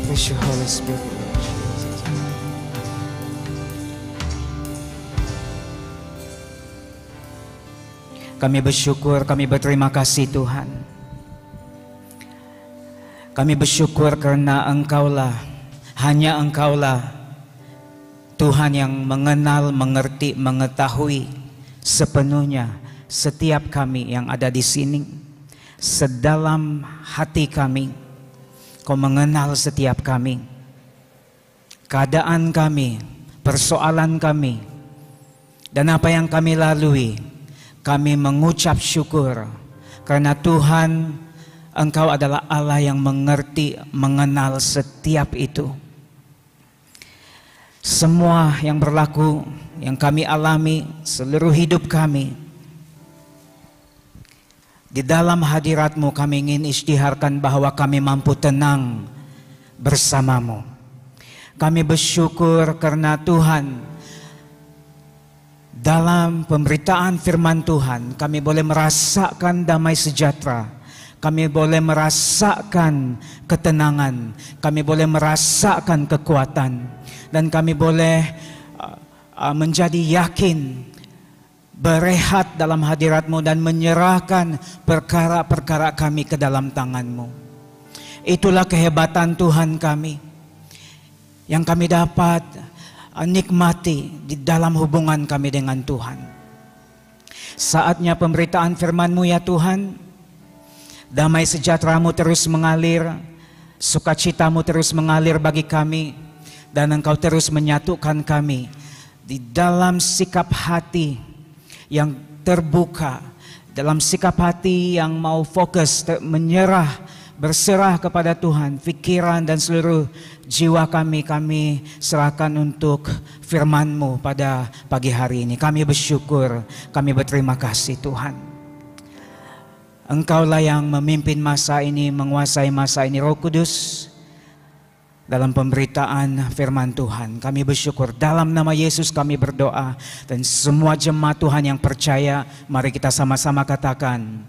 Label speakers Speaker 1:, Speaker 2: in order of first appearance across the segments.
Speaker 1: Praise you, Holy Spirit, Lord Jesus. Kami bersyukur, kami berterima kasih Tuhan. Kami bersyukur karena Engkaulah, hanya Engkaulah Tuhan yang mengenal, mengerti, mengetahui sepenuhnya setiap kami yang ada di sini. Sedalam hati kami, Kau mengenal setiap kami, keadaan kami, persoalan kami, dan apa yang kami lalui. Kami mengucap syukur karena Tuhan, Engkau adalah Allah yang mengerti, mengenal setiap itu. Semua yang berlaku, yang kami alami, seluruh hidup kami, di dalam hadirat-Mu kami ingin isytiharkan bahwa kami mampu tenang bersama-Mu. Kami bersyukur karena Tuhan, dalam pemberitaan firman Tuhan, kami boleh merasakan damai sejahtera. Kami boleh merasakan ketenangan, kami boleh merasakan kekuatan, dan kami boleh menjadi yakin, berehat dalam hadirat-Mu dan menyerahkan perkara-perkara kami ke dalam tangan-Mu. Itulah kehebatan Tuhan kami, yang kami dapat nikmati di dalam hubungan kami dengan Tuhan. Saatnya pemberitaan firman-Mu ya Tuhan. Damai sejahtera-Mu terus mengalir, sukacita-Mu terus mengalir bagi kami, dan Engkau terus menyatukan kami di dalam sikap hati yang terbuka, dalam sikap hati yang mau fokus, menyerah, berserah kepada Tuhan. Pikiran dan seluruh jiwa kami serahkan untuk firman-Mu pada pagi hari ini. Kami bersyukur, kami berterima kasih Tuhan. Engkaulah yang memimpin masa ini, menguasai masa ini. Roh Kudus, dalam pemberitaan firman Tuhan, kami bersyukur. Dalam nama Yesus kami berdoa, dan semua jemaat Tuhan yang percaya, mari kita sama-sama katakan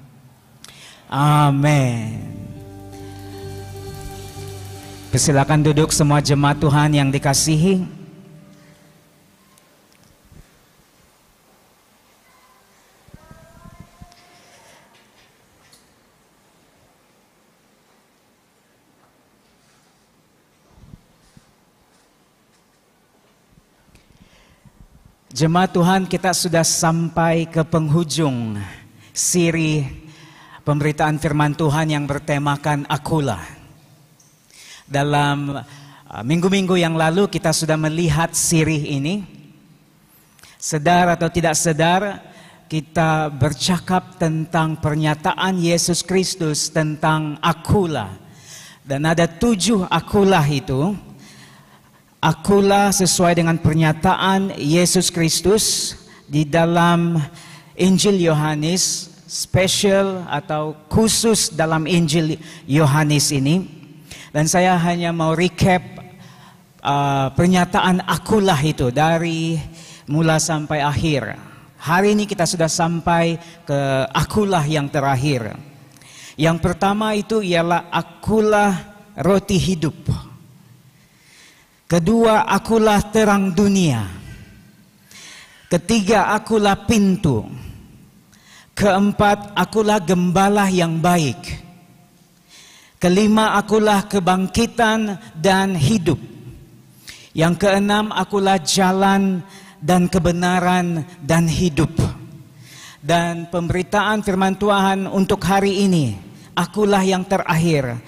Speaker 1: amin. Silakan duduk semua jemaat Tuhan yang dikasihi. Jemaat Tuhan, kita sudah sampai ke penghujung siri pemberitaan firman Tuhan yang bertemakan Akulah. Dalam minggu-minggu yang lalu kita sudah melihat siri ini. Sedar atau tidak sedar, kita bercakap tentang pernyataan Yesus Kristus tentang Akulah. Dan ada 7 akulah itu. Akulah sesuai dengan pernyataan Yesus Kristus di dalam Injil Yohanes, spesial atau khusus dalam Injil Yohanes ini. Dan saya hanya mau recap pernyataan akulah itu dari mula sampai akhir. Hari ini kita sudah sampai ke akulah yang terakhir. Yang pertama itu ialah akulah roti hidup. Kedua, akulah terang dunia. Ketiga, akulah pintu. Keempat, akulah gembala yang baik. Kelima, akulah kebangkitan dan hidup. Yang keenam, akulah jalan dan kebenaran dan hidup. Dan pemberitaan firman Tuhan untuk hari ini, akulah yang terakhir.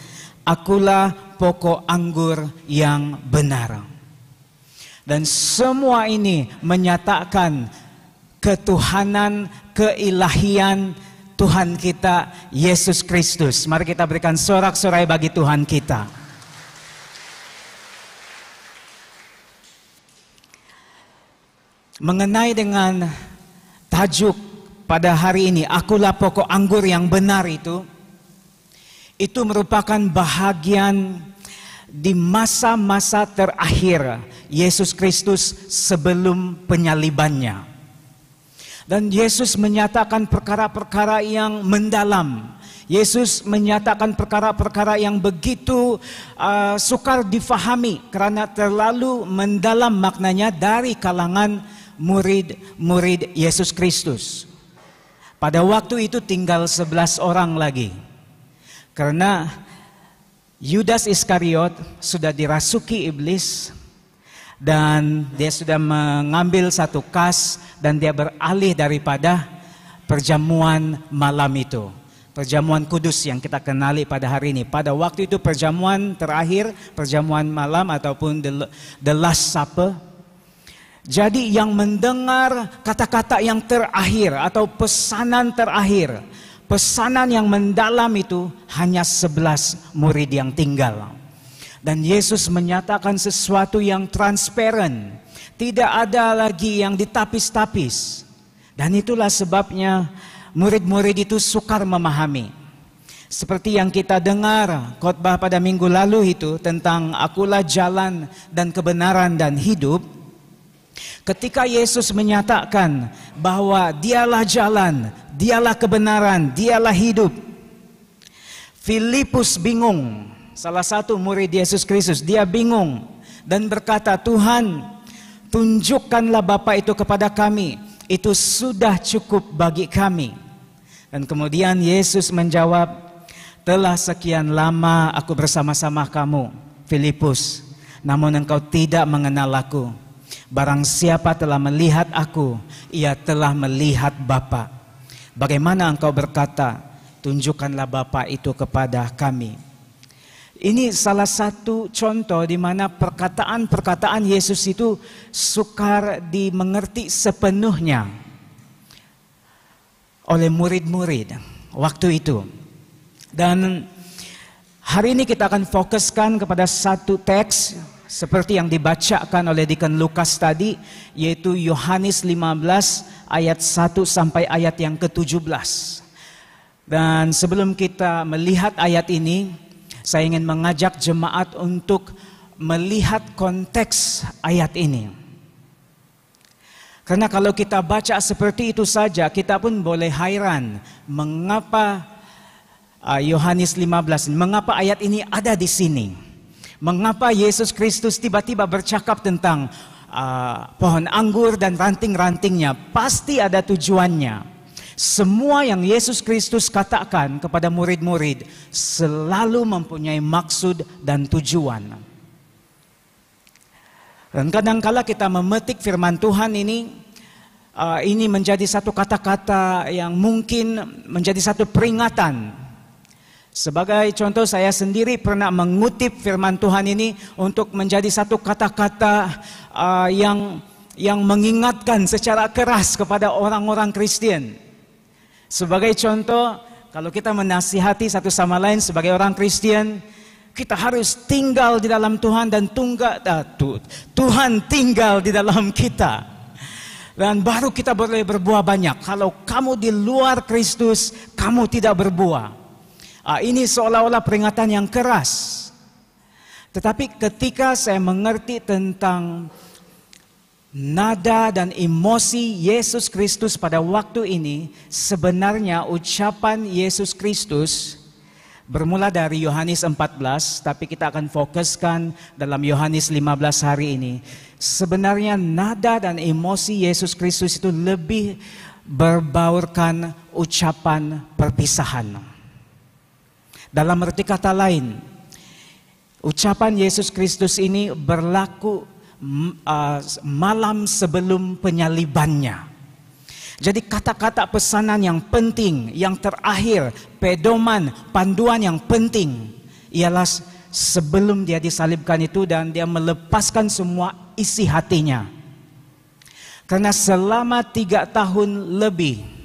Speaker 1: Akulah pokok anggur yang benar. Dan semua ini menyatakan ketuhanan, keilahian Tuhan kita Yesus Kristus. Mari kita berikan sorak-sorai bagi Tuhan kita. Mengenai dengan tajuk pada hari ini, akulah pokok anggur yang benar itu merupakan bahagian di masa-masa terakhir Yesus Kristus sebelum penyalibannya. Dan Yesus menyatakan perkara-perkara yang mendalam, Yesus menyatakan perkara-perkara yang begitu sukar difahami karena terlalu mendalam maknanya dari kalangan murid-murid Yesus Kristus. Pada waktu itu tinggal 11 orang lagi. Karena Yudas Iskariot sudah dirasuki iblis dan dia sudah mengambil satu kas dan dia beralih daripada perjamuan malam itu. Perjamuan kudus yang kita kenali pada hari ini. Pada waktu itu perjamuan terakhir, perjamuan malam ataupun the last supper. Jadi yang mendengar kata-kata yang terakhir atau pesanan terakhir, pesanan yang mendalam itu hanya 11 murid yang tinggal. Dan Yesus menyatakan sesuatu yang transparan. Tidak ada lagi yang ditapis-tapis. Dan itulah sebabnya murid-murid itu sukar memahami. Seperti yang kita dengar khotbah pada minggu lalu itu tentang akulah jalan dan kebenaran dan hidup. Ketika Yesus menyatakan bahwa dialah jalan, dialah kebenaran, dialah hidup, Filipus bingung. Salah satu murid Yesus Kristus, dia bingung dan berkata, Tuhan, tunjukkanlah Bapa itu kepada kami. Itu sudah cukup bagi kami. Dan kemudian Yesus menjawab, telah sekian lama aku bersama-sama kamu, Filipus, namun engkau tidak mengenal aku. Barang siapa telah melihat aku, ia telah melihat Bapa. Bagaimana engkau berkata, tunjukkanlah Bapa itu kepada kami. Ini salah satu contoh di mana perkataan-perkataan Yesus itu sukar dimengerti sepenuhnya oleh murid-murid waktu itu. Dan hari ini kita akan fokuskan kepada satu teks seperti yang dibacakan oleh Deacon Lukas tadi, yaitu Yohanes 15 ayat 1 sampai ayat yang ke-17. Dan sebelum kita melihat ayat ini, saya ingin mengajak jemaat untuk melihat konteks ayat ini. Karena kalau kita baca seperti itu saja, kita pun boleh hairan mengapa Yohanes 15, mengapa ayat ini ada di sini. Mengapa Yesus Kristus tiba-tiba bercakap tentang pohon anggur dan ranting-rantingnya. Pasti ada tujuannya. Semua yang Yesus Kristus katakan kepada murid-murid selalu mempunyai maksud dan tujuan. Dan kadang-kala kita memetik firman Tuhan ini menjadi satu kata-kata yang mungkin menjadi satu peringatan. Sebagai contoh, saya sendiri pernah mengutip firman Tuhan ini untuk menjadi satu kata-kata yang mengingatkan secara keras kepada orang-orang Kristen. Sebagai contoh, kalau kita menasihati satu sama lain sebagai orang Kristen, kita harus tinggal di dalam Tuhan dan Tuhan tinggal di dalam kita. Dan baru kita boleh berbuah banyak. Kalau kamu di luar Kristus, kamu tidak berbuah. Ini seolah-olah peringatan yang keras. Tetapi ketika saya mengerti tentang nada dan emosi Yesus Kristus pada waktu ini, sebenarnya ucapan Yesus Kristus bermula dari Yohanes 14, tapi kita akan fokuskan dalam Yohanes 15 hari ini. Sebenarnya nada dan emosi Yesus Kristus itu lebih berbaurkan ucapan perpisahan. Dalam arti kata lain, ucapan Yesus Kristus ini berlaku malam sebelum penyalibannya. Jadi kata-kata pesanan yang penting, yang terakhir, pedoman, panduan yang penting ialah sebelum dia disalibkan itu dan dia melepaskan semua isi hatinya. Karena selama 3 tahun lebih,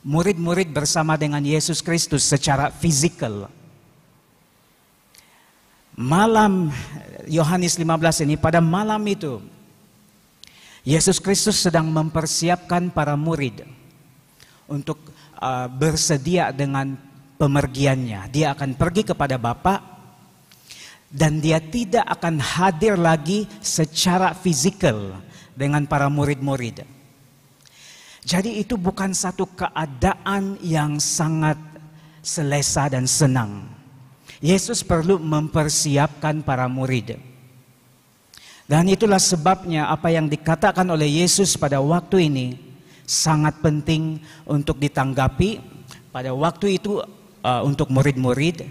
Speaker 1: murid-murid bersama dengan Yesus Kristus secara fisikal. Malam Yohanes 15 ini, pada malam itu, Yesus Kristus sedang mempersiapkan para murid untuk bersedia dengan pemergiannya. Dia akan pergi kepada Bapa dan dia tidak akan hadir lagi secara fisikal dengan para murid-murid. Jadi itu bukan satu keadaan yang sangat selesa dan senang. Yesus perlu mempersiapkan para murid. Dan itulah sebabnya apa yang dikatakan oleh Yesus pada waktu ini sangat penting untuk ditanggapi pada waktu itu untuk murid-murid,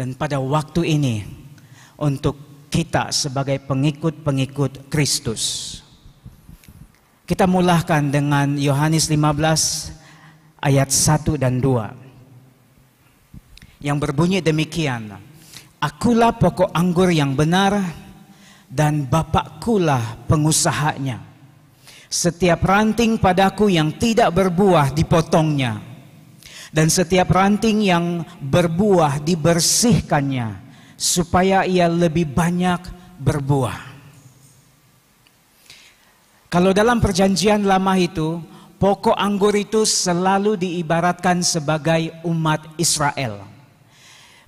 Speaker 1: dan pada waktu ini untuk kita sebagai pengikut-pengikut Kristus. Kita mulakan dengan Yohanes 15 ayat 1 dan 2 yang berbunyi demikian. Akulah pokok anggur yang benar dan Bapakkulah pengusahanya. Setiap ranting padaku yang tidak berbuah dipotongnya, dan setiap ranting yang berbuah dibersihkannya, supaya ia lebih banyak berbuah. Kalau dalam perjanjian lama itu, pokok anggur itu selalu diibaratkan sebagai umat Israel.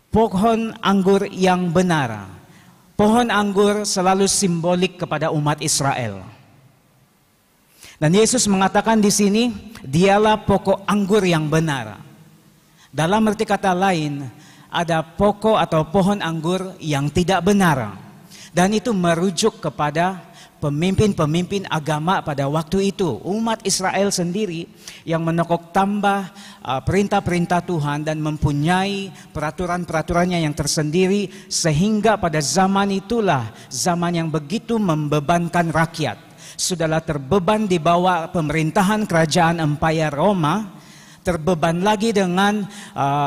Speaker 1: Pohon anggur yang benar. Pohon anggur selalu simbolik kepada umat Israel. Dan Yesus mengatakan di sini, dialah pokok anggur yang benar. Dalam arti kata lain, ada pokok atau pohon anggur yang tidak benar. Dan itu merujuk kepada pemimpin-pemimpin agama pada waktu itu. Umat Israel sendiri yang menokok tambah perintah-perintah Tuhan dan mempunyai peraturan-peraturannya yang tersendiri. Sehingga pada zaman itulah, zaman yang begitu membebankan rakyat. Sudahlah terbeban di bawah pemerintahan kerajaan Empire Roma, terbeban lagi dengan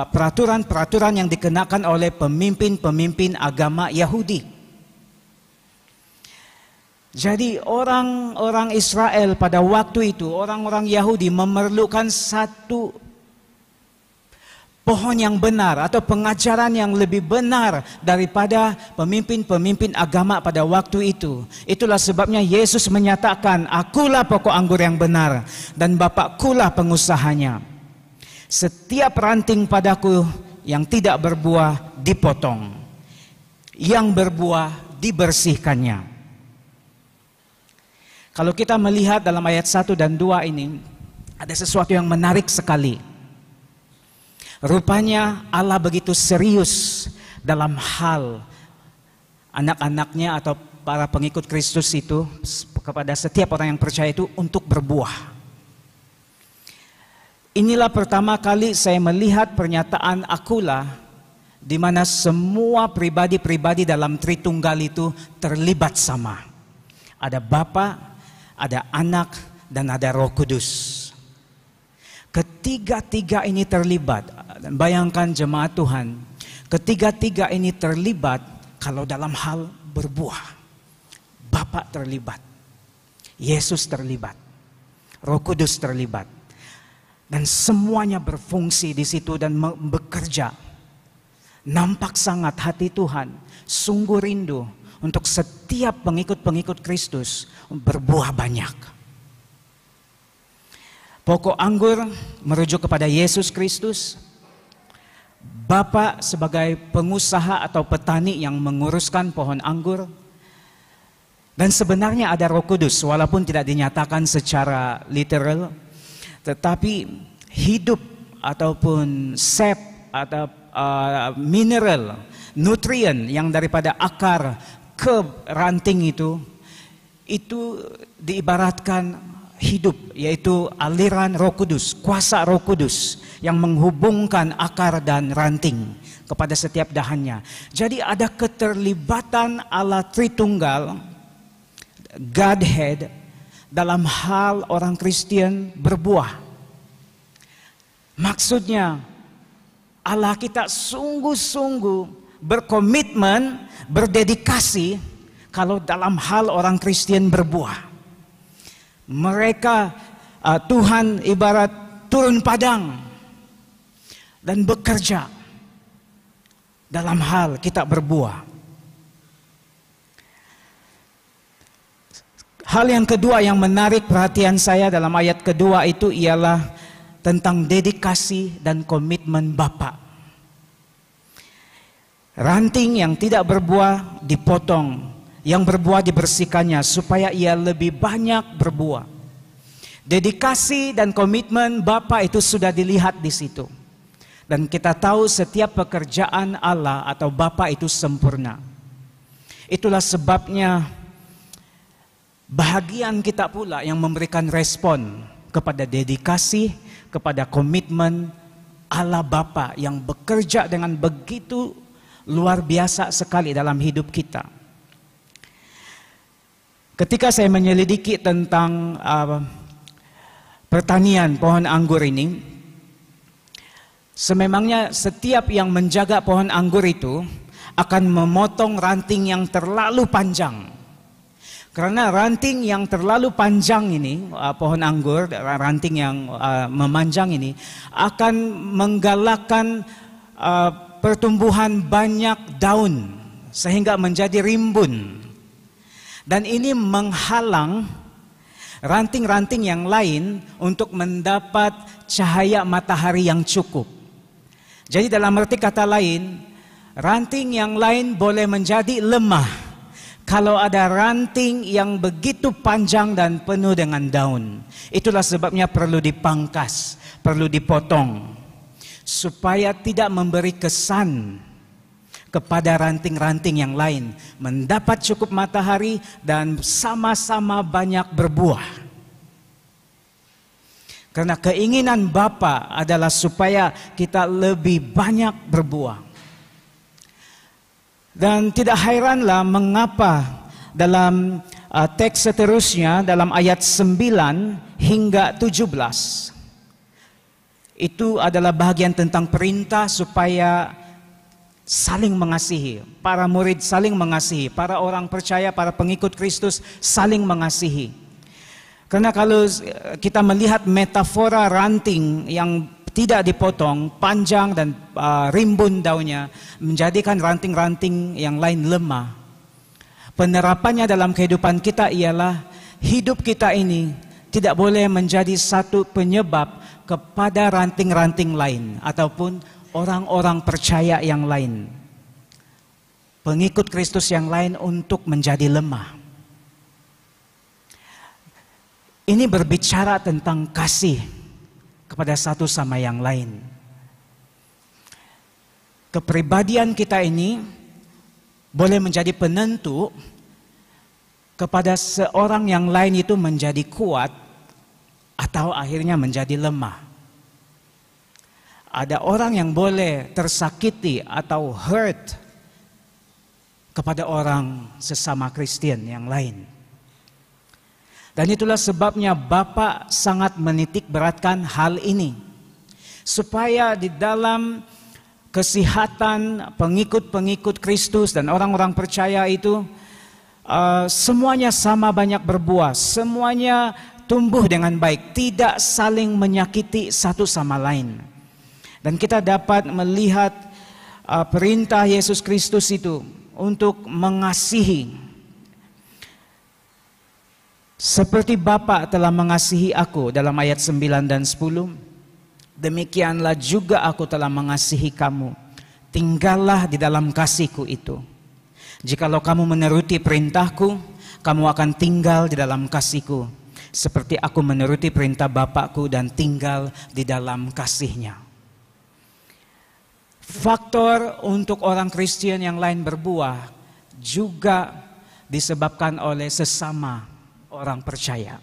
Speaker 1: peraturan-peraturan yang dikenakan oleh pemimpin-pemimpin agama Yahudi. Jadi orang-orang Israel pada waktu itu, orang-orang Yahudi memerlukan satu pohon yang benar atau pengajaran yang lebih benar daripada pemimpin-pemimpin agama pada waktu itu. Itulah sebabnya Yesus menyatakan, akulah pokok anggur yang benar dan Bapakkulah pengusahanya. Setiap ranting padaku yang tidak berbuah dipotong, yang berbuah dibersihkannya. Kalau kita melihat dalam ayat 1 dan 2 ini, ada sesuatu yang menarik sekali. Rupanya Allah begitu serius dalam hal anak-anaknya atau para pengikut Kristus itu, kepada setiap orang yang percaya itu untuk berbuah. Inilah pertama kali saya melihat pernyataan akulah, di mana semua pribadi-pribadi dalam Tritunggal itu terlibat sama. Ada Bapa, ada Anak, dan ada Roh Kudus. Ketiga-tiga ini terlibat. Bayangkan jemaat Tuhan, ketiga-tiga ini terlibat kalau dalam hal berbuah. Bapa terlibat, Yesus terlibat, Roh Kudus terlibat. Dan semuanya berfungsi di situ dan bekerja. Nampak sangat hati Tuhan sungguh rindu untuk setiap pengikut-pengikut Kristus berbuah banyak. Pokok anggur merujuk kepada Yesus Kristus. Bapa sebagai pengusaha atau petani yang menguruskan pohon anggur. Dan sebenarnya ada Roh Kudus, walaupun tidak dinyatakan secara literal, tetapi hidup ataupun sap atau mineral, nutrien yang daripada akar ke ranting itu diibaratkan hidup, yaitu aliran Roh Kudus, kuasa Roh Kudus yang menghubungkan akar dan ranting kepada setiap dahannya. Jadi ada keterlibatan Allah Tritunggal, Godhead, dalam hal orang Kristen berbuah. Maksudnya Allah kita sungguh-sungguh berkomitmen, berdedikasi kalau dalam hal orang Kristen berbuah. Mereka Tuhan ibarat turun padang dan bekerja dalam hal kita berbuah. Hal yang kedua yang menarik perhatian saya dalam ayat kedua itu ialah tentang dedikasi dan komitmen Bapa. Ranting yang tidak berbuah dipotong, yang berbuah dibersihkannya supaya ia lebih banyak berbuah. Dedikasi dan komitmen Bapa itu sudah dilihat di situ. Dan kita tahu setiap pekerjaan Allah atau Bapa itu sempurna. Itulah sebabnya bahagian kita pula yang memberikan respon kepada dedikasi, kepada komitmen Allah Bapa yang bekerja dengan begitu luar biasa sekali dalam hidup kita. Ketika saya menyelidiki tentang pertanian pohon anggur ini, sememangnya setiap yang menjaga pohon anggur itu akan memotong ranting yang terlalu panjang. Karena ranting yang terlalu panjang ini, pohon anggur, ranting yang memanjang ini akan menggalakkan pertumbuhan banyak daun sehingga menjadi rimbun. Dan ini menghalang ranting-ranting yang lain untuk mendapat cahaya matahari yang cukup. Jadi dalam arti kata lain, ranting yang lain boleh menjadi lemah kalau ada ranting yang begitu panjang dan penuh dengan daun. Itulah sebabnya perlu dipangkas, perlu dipotong, supaya tidak memberi kesan kepada ranting-ranting yang lain mendapat cukup matahari dan sama-sama banyak berbuah. Karena keinginan Bapa adalah supaya kita lebih banyak berbuah. Dan tidak heranlah mengapa dalam teks seterusnya, dalam ayat 9 hingga 17, itu adalah bahagian tentang perintah supaya saling mengasihi. Para murid saling mengasihi, para orang percaya, para pengikut Kristus saling mengasihi. Karena kalau kita melihat metafora ranting yang tidak dipotong, panjang dan rimbun daunnya, menjadikan ranting-ranting yang lain lemah. Penerapannya dalam kehidupan kita ialah hidup kita ini tidak boleh menjadi satu penyebab kepada ranting-ranting lain ataupun orang-orang percaya yang lain, pengikut Kristus yang lain untuk menjadi lemah. Ini berbicara tentang kasih kepada satu sama yang lain. Kepribadian kita ini boleh menjadi penentu kepada seorang yang lain itu menjadi kuat atau akhirnya menjadi lemah. Ada orang yang boleh tersakiti atau hurt kepada orang sesama Kristen yang lain. Dan itulah sebabnya Bapa sangat menitik beratkan hal ini. Supaya di dalam kesehatan pengikut-pengikut Kristus dan orang-orang percaya itu semuanya sama banyak berbuah, semuanya tumbuh dengan baik, tidak saling menyakiti satu sama lain. Dan kita dapat melihat perintah Yesus Kristus itu untuk mengasihi. Seperti Bapa telah mengasihi aku dalam ayat 9 dan 10, demikianlah juga aku telah mengasihi kamu. Tinggallah di dalam kasihku itu. Jikalau kamu menuruti perintahku, kamu akan tinggal di dalam kasihku. Seperti aku menuruti perintah Bapakku dan tinggal di dalam kasihnya. Faktor untuk orang Kristen yang lain berbuah juga disebabkan oleh sesama orang percaya.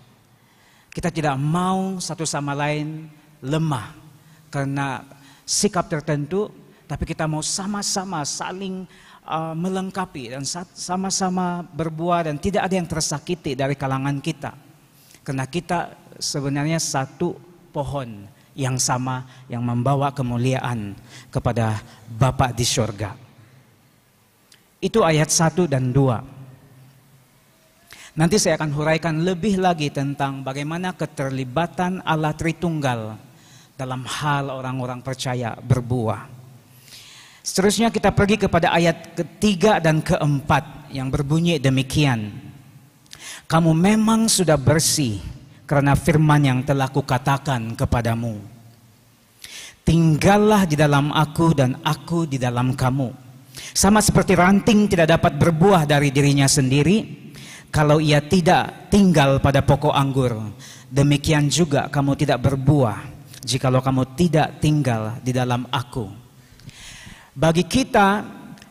Speaker 1: Kita tidak mau satu sama lain lemah karena sikap tertentu, tapi kita mau sama-sama saling melengkapi dan sama-sama berbuah dan tidak ada yang tersakiti dari kalangan kita. Karena kita sebenarnya satu pohon yang sama yang membawa kemuliaan kepada Bapa di surga. Itu ayat 1 dan 2. Nanti saya akan huraikan lebih lagi tentang bagaimana keterlibatan Allah Tritunggal dalam hal orang-orang percaya berbuah. Seterusnya kita pergi kepada ayat ketiga dan keempat yang berbunyi demikian. Kamu memang sudah bersih karena firman yang telah kukatakan kepadamu. Tinggallah di dalam aku dan aku di dalam kamu. Sama seperti ranting tidak dapat berbuah dari dirinya sendiri kalau ia tidak tinggal pada pokok anggur, demikian juga kamu tidak berbuah jikalau kamu tidak tinggal di dalam aku. Bagi kita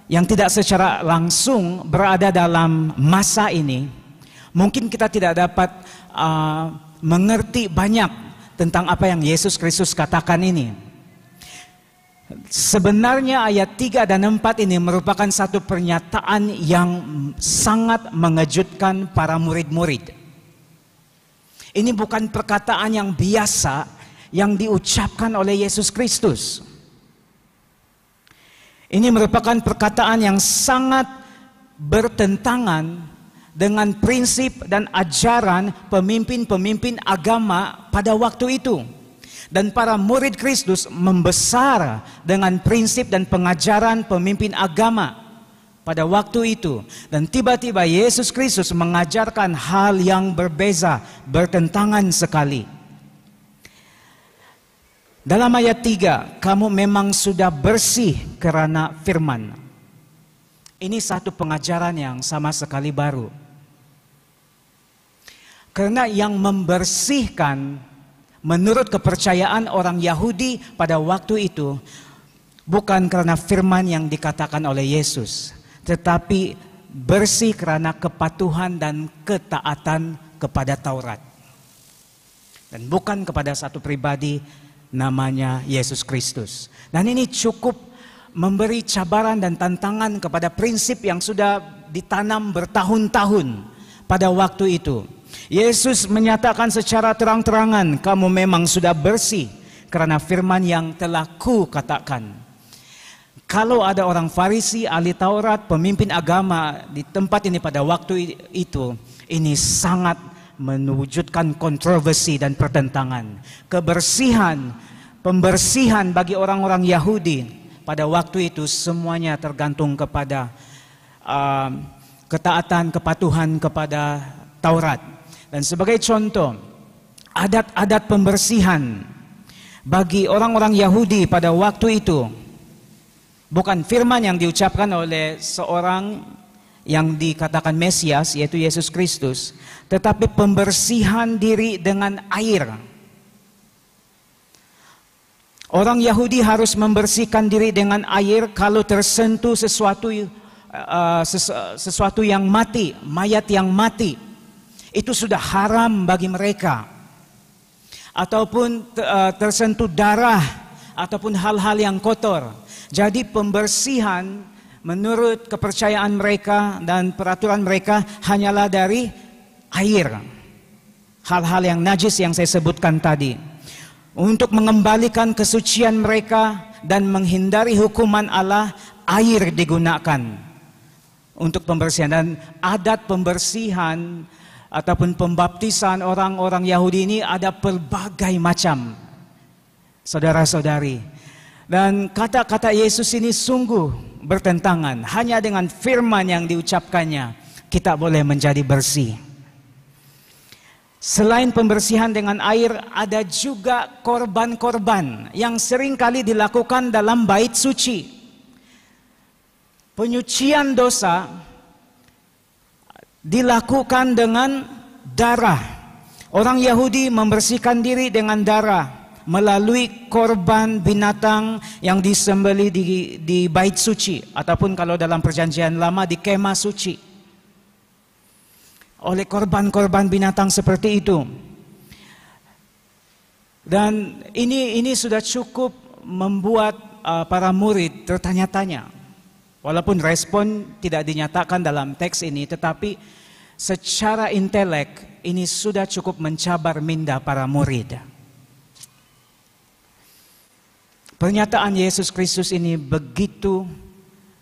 Speaker 1: yang tidak secara langsung berada dalam masa ini, mungkin kita tidak dapat mengerti banyak tentang apa yang Yesus Kristus katakan ini. Sebenarnya ayat 3 dan 4 ini merupakan satu pernyataan yang sangat mengejutkan para murid-murid. Ini bukan perkataan yang biasa yang diucapkan oleh Yesus Kristus. Ini merupakan perkataan yang sangat bertentangan dengan prinsip dan ajaran pemimpin-pemimpin agama pada waktu itu. Dan para murid Kristus membesar dengan prinsip dan pengajaran pemimpin agama pada waktu itu. Dan tiba-tiba Yesus Kristus mengajarkan hal yang berbeza, bertentangan sekali. Dalam ayat 3, kamu memang sudah bersih karena firman. Ini satu pengajaran yang sama sekali baru. Karena yang membersihkan menurut kepercayaan orang Yahudi pada waktu itu bukan karena firman yang dikatakan oleh Yesus, tetapi bersih karena kepatuhan dan ketaatan kepada Taurat. Dan bukan kepada satu pribadi namanya Yesus Kristus. Dan ini cukup memberi cabaran dan tantangan kepada prinsip yang sudah ditanam bertahun-tahun pada waktu itu. Yesus menyatakan secara terang-terangan, kamu memang sudah bersih karena firman yang telah ku katakan. Kalau ada orang Farisi, ahli Taurat, pemimpin agama di tempat ini pada waktu itu, ini sangat mewujudkan kontroversi dan pertentangan. Kebersihan, pembersihan bagi orang-orang Yahudi pada waktu itu semuanya tergantung kepada ketaatan, kepatuhan kepada Taurat. Dan sebagai contoh, adat-adat pembersihan bagi orang-orang Yahudi pada waktu itu bukan firman yang diucapkan oleh seorang yang dikatakan Mesias, yaitu Yesus Kristus, tetapi pembersihan diri dengan air. Orang Yahudi harus membersihkan diri dengan air kalau tersentuh sesuatu yang mati, mayat yang mati. Itu sudah haram bagi mereka. Ataupun tersentuh darah, ataupun hal-hal yang kotor. Jadi pembersihan menurut kepercayaan mereka dan peraturan mereka hanyalah dari air. Hal-hal yang najis yang saya sebutkan tadi. Untuk mengembalikan kesucian mereka dan menghindari hukuman Allah, air digunakan untuk pembersihan. Dan adat pembersihan ataupun pembaptisan orang-orang Yahudi ini ada pelbagai macam, saudara-saudari. Dan kata-kata Yesus ini sungguh bertentangan. Hanya dengan firman yang diucapkannya kita boleh menjadi bersih. Selain pembersihan dengan air, ada juga korban-korban yang sering kali dilakukan dalam bait suci. Penyucian dosa dilakukan dengan darah. Orang Yahudi membersihkan diri dengan darah melalui korban binatang yang disembelih di bait suci, ataupun kalau dalam perjanjian lama di kemah suci. Oleh korban-korban binatang seperti itu. Dan ini sudah cukup membuat para murid tertanya-tanya. Walaupun respon tidak dinyatakan dalam teks ini, tetapi secara intelek ini sudah cukup mencabar minda para murid. Pernyataan Yesus Kristus ini begitu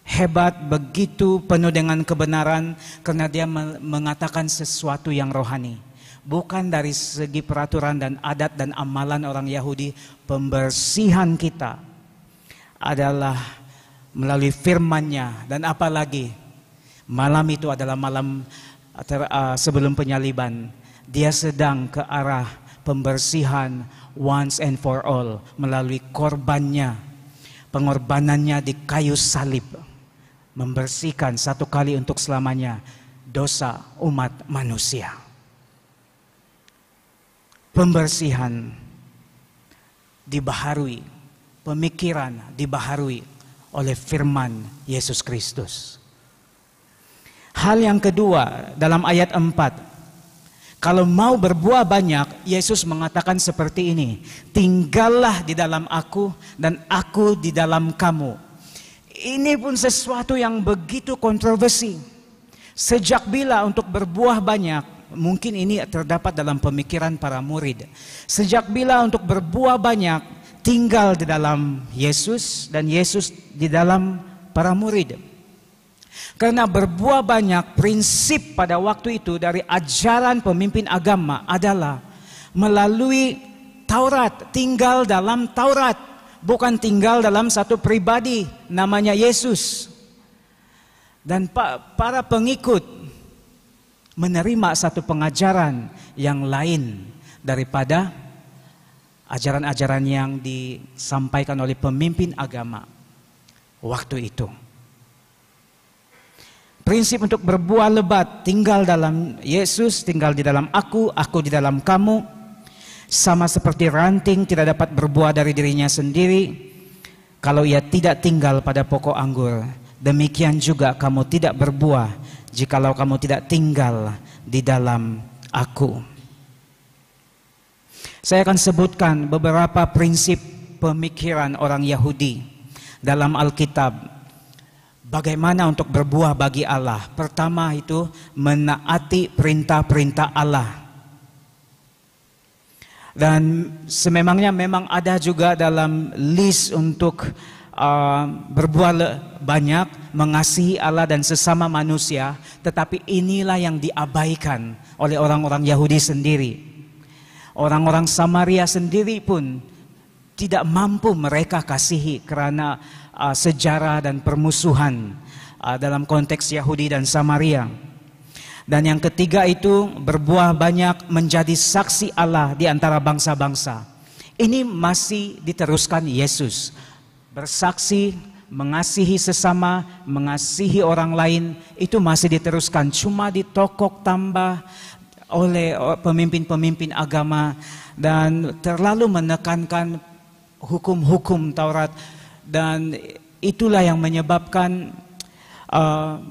Speaker 1: hebat, begitu penuh dengan kebenaran, karena dia mengatakan sesuatu yang rohani. Bukan dari segi peraturan dan adat dan amalan orang Yahudi. Pembersihan kita adalah melalui firman-Nya. Dan apalagi malam itu adalah malam sebelum penyaliban. Dia sedang ke arah pembersihan once and for all melalui korbannya, pengorbanannya di kayu salib, membersihkan satu kali untuk selamanya dosa umat manusia. Pembersihan dibaharui, pemikiran dibaharui oleh firman Yesus Kristus. Hal yang kedua dalam ayat 4. Kalau mau berbuah banyak, Yesus mengatakan seperti ini, tinggallah di dalam aku dan aku di dalam kamu. Ini pun sesuatu yang begitu kontroversi. Sejak bila untuk berbuah banyak, mungkin ini terdapat dalam pemikiran para murid. Sejak bila untuk berbuah banyak, tinggal di dalam Yesus dan Yesus di dalam para murid. Karena berbuah banyak, prinsip pada waktu itu dari ajaran pemimpin agama adalah melalui Taurat, tinggal dalam Taurat, bukan tinggal dalam satu pribadi namanya Yesus. Dan para pengikut menerima satu pengajaran yang lain daripada ajaran-ajaran yang disampaikan oleh pemimpin agama waktu itu. Prinsip untuk berbuah lebat, tinggal dalam Yesus, tinggal di dalam aku di dalam kamu. Sama seperti ranting tidak dapat berbuah dari dirinya sendiri kalau ia tidak tinggal pada pokok anggur. Demikian juga kamu tidak berbuah jikalau kamu tidak tinggal di dalam aku. Saya akan sebutkan beberapa prinsip pemikiran orang Yahudi dalam Alkitab. Bagaimana untuk berbuah bagi Allah? Pertama itu menaati perintah-perintah Allah. Dan sememangnya memang ada juga dalam list untuk berbuah banyak, mengasihi Allah dan sesama manusia. Tetapi inilah yang diabaikan oleh orang-orang Yahudi sendiri. Orang-orang Samaria sendiri pun tidak mampu mereka kasihi karena sejarah dan permusuhan dalam konteks Yahudi dan Samaria. Dan yang ketiga itu berbuah banyak menjadi saksi Allah di antara bangsa-bangsa. Ini masih diteruskan Yesus. Bersaksi, mengasihi sesama, mengasihi orang lain, itu masih diteruskan. Cuma ditokok tambah oleh pemimpin-pemimpin agama dan terlalu menekankan hukum-hukum Taurat. Dan itulah yang menyebabkan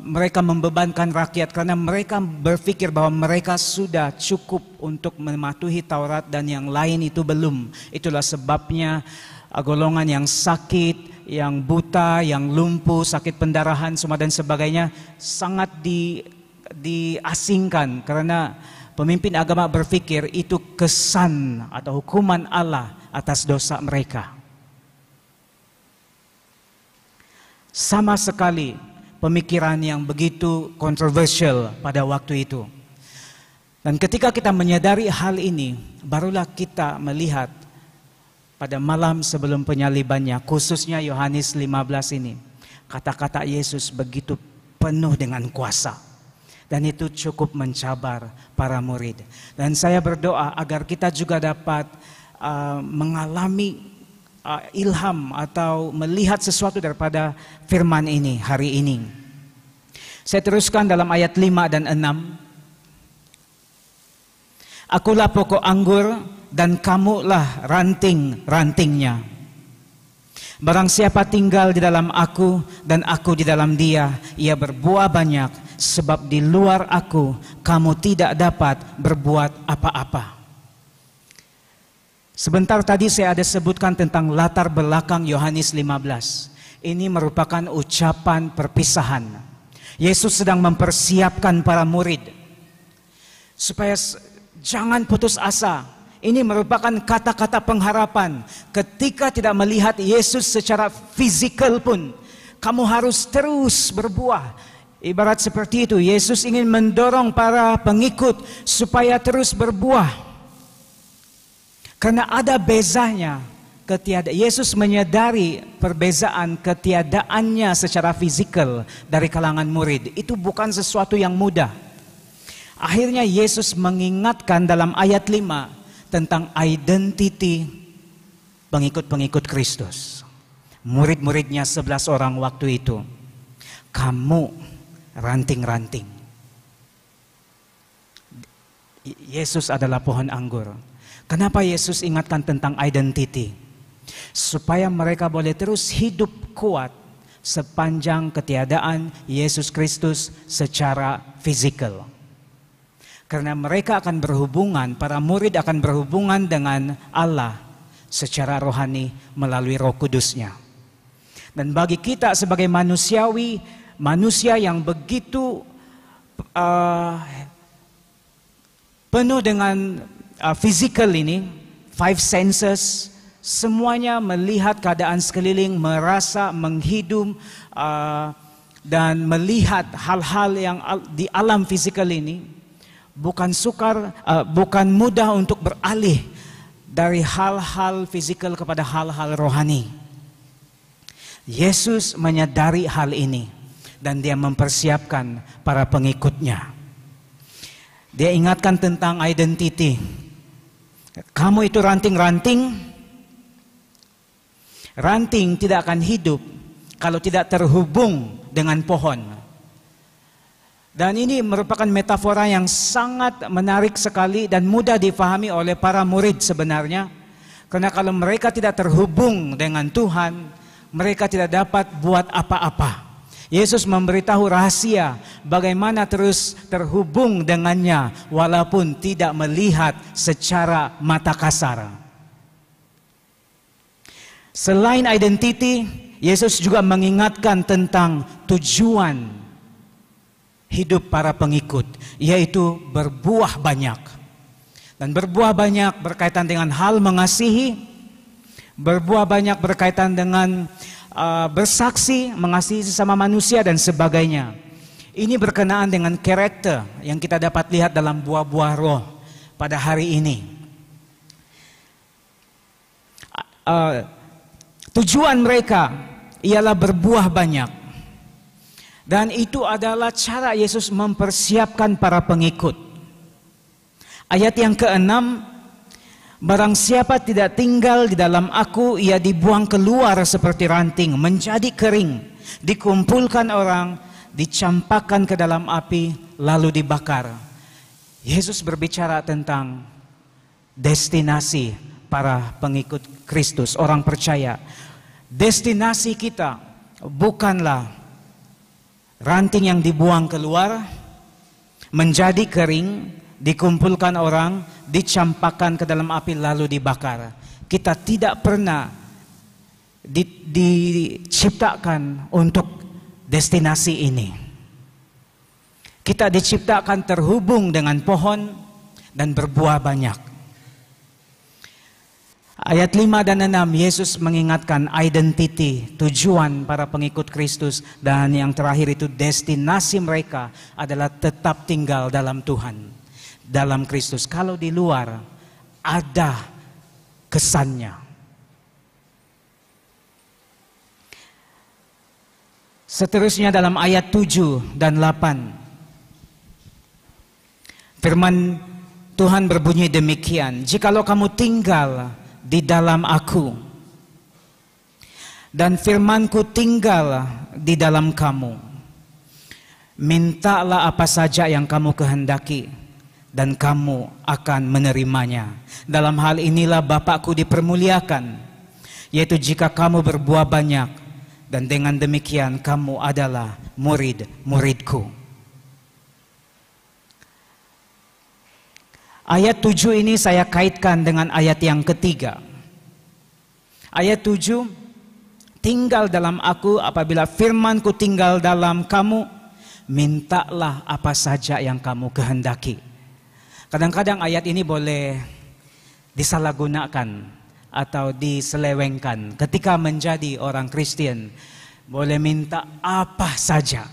Speaker 1: mereka membebankan rakyat karena mereka berpikir bahwa mereka sudah cukup untuk mematuhi Taurat dan yang lain itu belum. Itulah sebabnya golongan yang sakit, yang buta, yang lumpuh, sakit pendarahan, semua dan sebagainya sangat diasingkan karena pemimpin agama berpikir itu kesan atau hukuman Allah atas dosa mereka. Sama sekali pemikiran yang begitu kontroversial pada waktu itu. Dan ketika kita menyadari hal ini, barulah kita melihat pada malam sebelum penyalibannya, khususnya Yohanes 15 ini, kata-kata Yesus begitu penuh dengan kuasa. Dan itu cukup mencabar para murid. Dan saya berdoa agar kita juga dapat mengalami ilham atau melihat sesuatu daripada firman ini hari ini. Saya teruskan dalam ayat 5 dan 6. Akulah pokok anggur dan kamulah ranting-rantingnya. Barang siapa tinggal di dalam aku dan aku di dalam dia, ia berbuah banyak, sebab di luar aku kamu tidak dapat berbuat apa-apa. Sebentar tadi saya ada sebutkan tentang latar belakang Yohanes 15. Ini merupakan ucapan perpisahan. Yesus sedang mempersiapkan para murid supaya jangan putus asa. Ini merupakan kata-kata pengharapan. Ketika tidak melihat Yesus secara fisikal pun, kamu harus terus berbuah. Ibarat seperti itu, Yesus ingin mendorong para pengikut supaya terus berbuah. Karena ada bezanya, Yesus menyadari perbezaan ketiadaannya secara fisikal dari kalangan murid. Itu bukan sesuatu yang mudah. Akhirnya Yesus mengingatkan dalam ayat 5 tentang identiti pengikut-pengikut Kristus. Murid-muridnya 11 orang waktu itu. Kamu ranting-ranting. Yesus adalah pohon anggur. Kenapa Yesus ingatkan tentang identity? supaya mereka boleh terus hidup kuat sepanjang ketiadaan Yesus Kristus secara fisikal. Karena mereka akan berhubungan, para murid akan berhubungan dengan Allah secara rohani melalui Roh Kudus-Nya. Dan bagi kita sebagai manusiawi, manusia yang begitu penuh dengan physical ini, 5 senses, semuanya melihat keadaan sekeliling, merasa, menghidup, dan melihat hal-hal yang di alam fisikal ini, bukan mudah untuk beralih dari hal-hal fisikal kepada hal-hal rohani. Yesus menyadari hal ini dan dia mempersiapkan para pengikutnya. Dia ingatkan tentang identity. Kamu itu ranting-ranting. Ranting tidak akan hidup kalau tidak terhubung dengan pohon. Dan ini merupakan metafora yang sangat menarik sekali dan mudah difahami oleh para murid sebenarnya. Karena kalau mereka tidak terhubung dengan Tuhan, mereka tidak dapat buat apa-apa. Yesus memberitahu rahasia bagaimana terus terhubung dengannya walaupun tidak melihat secara mata kasar. Selain identity, Yesus juga mengingatkan tentang tujuan hidup para pengikut, yaitu berbuah banyak. Dan berbuah banyak berkaitan dengan hal mengasihi, berbuah banyak berkaitan dengan bersaksi, mengasihi sesama manusia dan sebagainya. Ini berkenaan dengan karakter yang kita dapat lihat dalam buah-buah roh pada hari ini. Tujuan mereka ialah berbuah banyak. Dan itu adalah cara Yesus mempersiapkan para pengikut. Ayat yang ke-6, barang siapa tidak tinggal di dalam aku, ia dibuang keluar seperti ranting, menjadi kering, dikumpulkan orang, dicampakkan ke dalam api, lalu dibakar. Yesus berbicara tentang destinasi para pengikut Kristus, orang percaya. Destinasi kita bukanlah ranting yang dibuang keluar, menjadi kering, dikumpulkan orang, dicampakkan ke dalam api lalu dibakar. Kita tidak pernah diciptakan untuk destinasi ini. Kita diciptakan terhubung dengan pohon dan berbuah banyak. Ayat 5 dan 6, Yesus mengingatkan identity, tujuan para pengikut Kristus. Dan yang terakhir itu destinasi mereka adalah tetap tinggal dalam Tuhan, dalam Kristus. Kalau di luar ada kesannya. Seterusnya dalam ayat 7 dan 8, firman Tuhan berbunyi demikian, jikalau kamu tinggal di dalam aku dan firmanku tinggal di dalam kamu, mintalah apa saja yang kamu kehendaki dan kamu akan menerimanya. Dalam hal inilah Bapakku dipermuliakan, yaitu jika kamu berbuah banyak, dan dengan demikian kamu adalah murid-muridku. Ayat 7 ini saya kaitkan dengan ayat yang ketiga. Ayat 7, tinggal dalam aku, apabila firmanku tinggal dalam kamu, mintalah apa saja yang kamu kehendaki. Kadang-kadang ayat ini boleh disalahgunakan atau diselewengkan. Ketika menjadi orang Kristen, boleh minta apa saja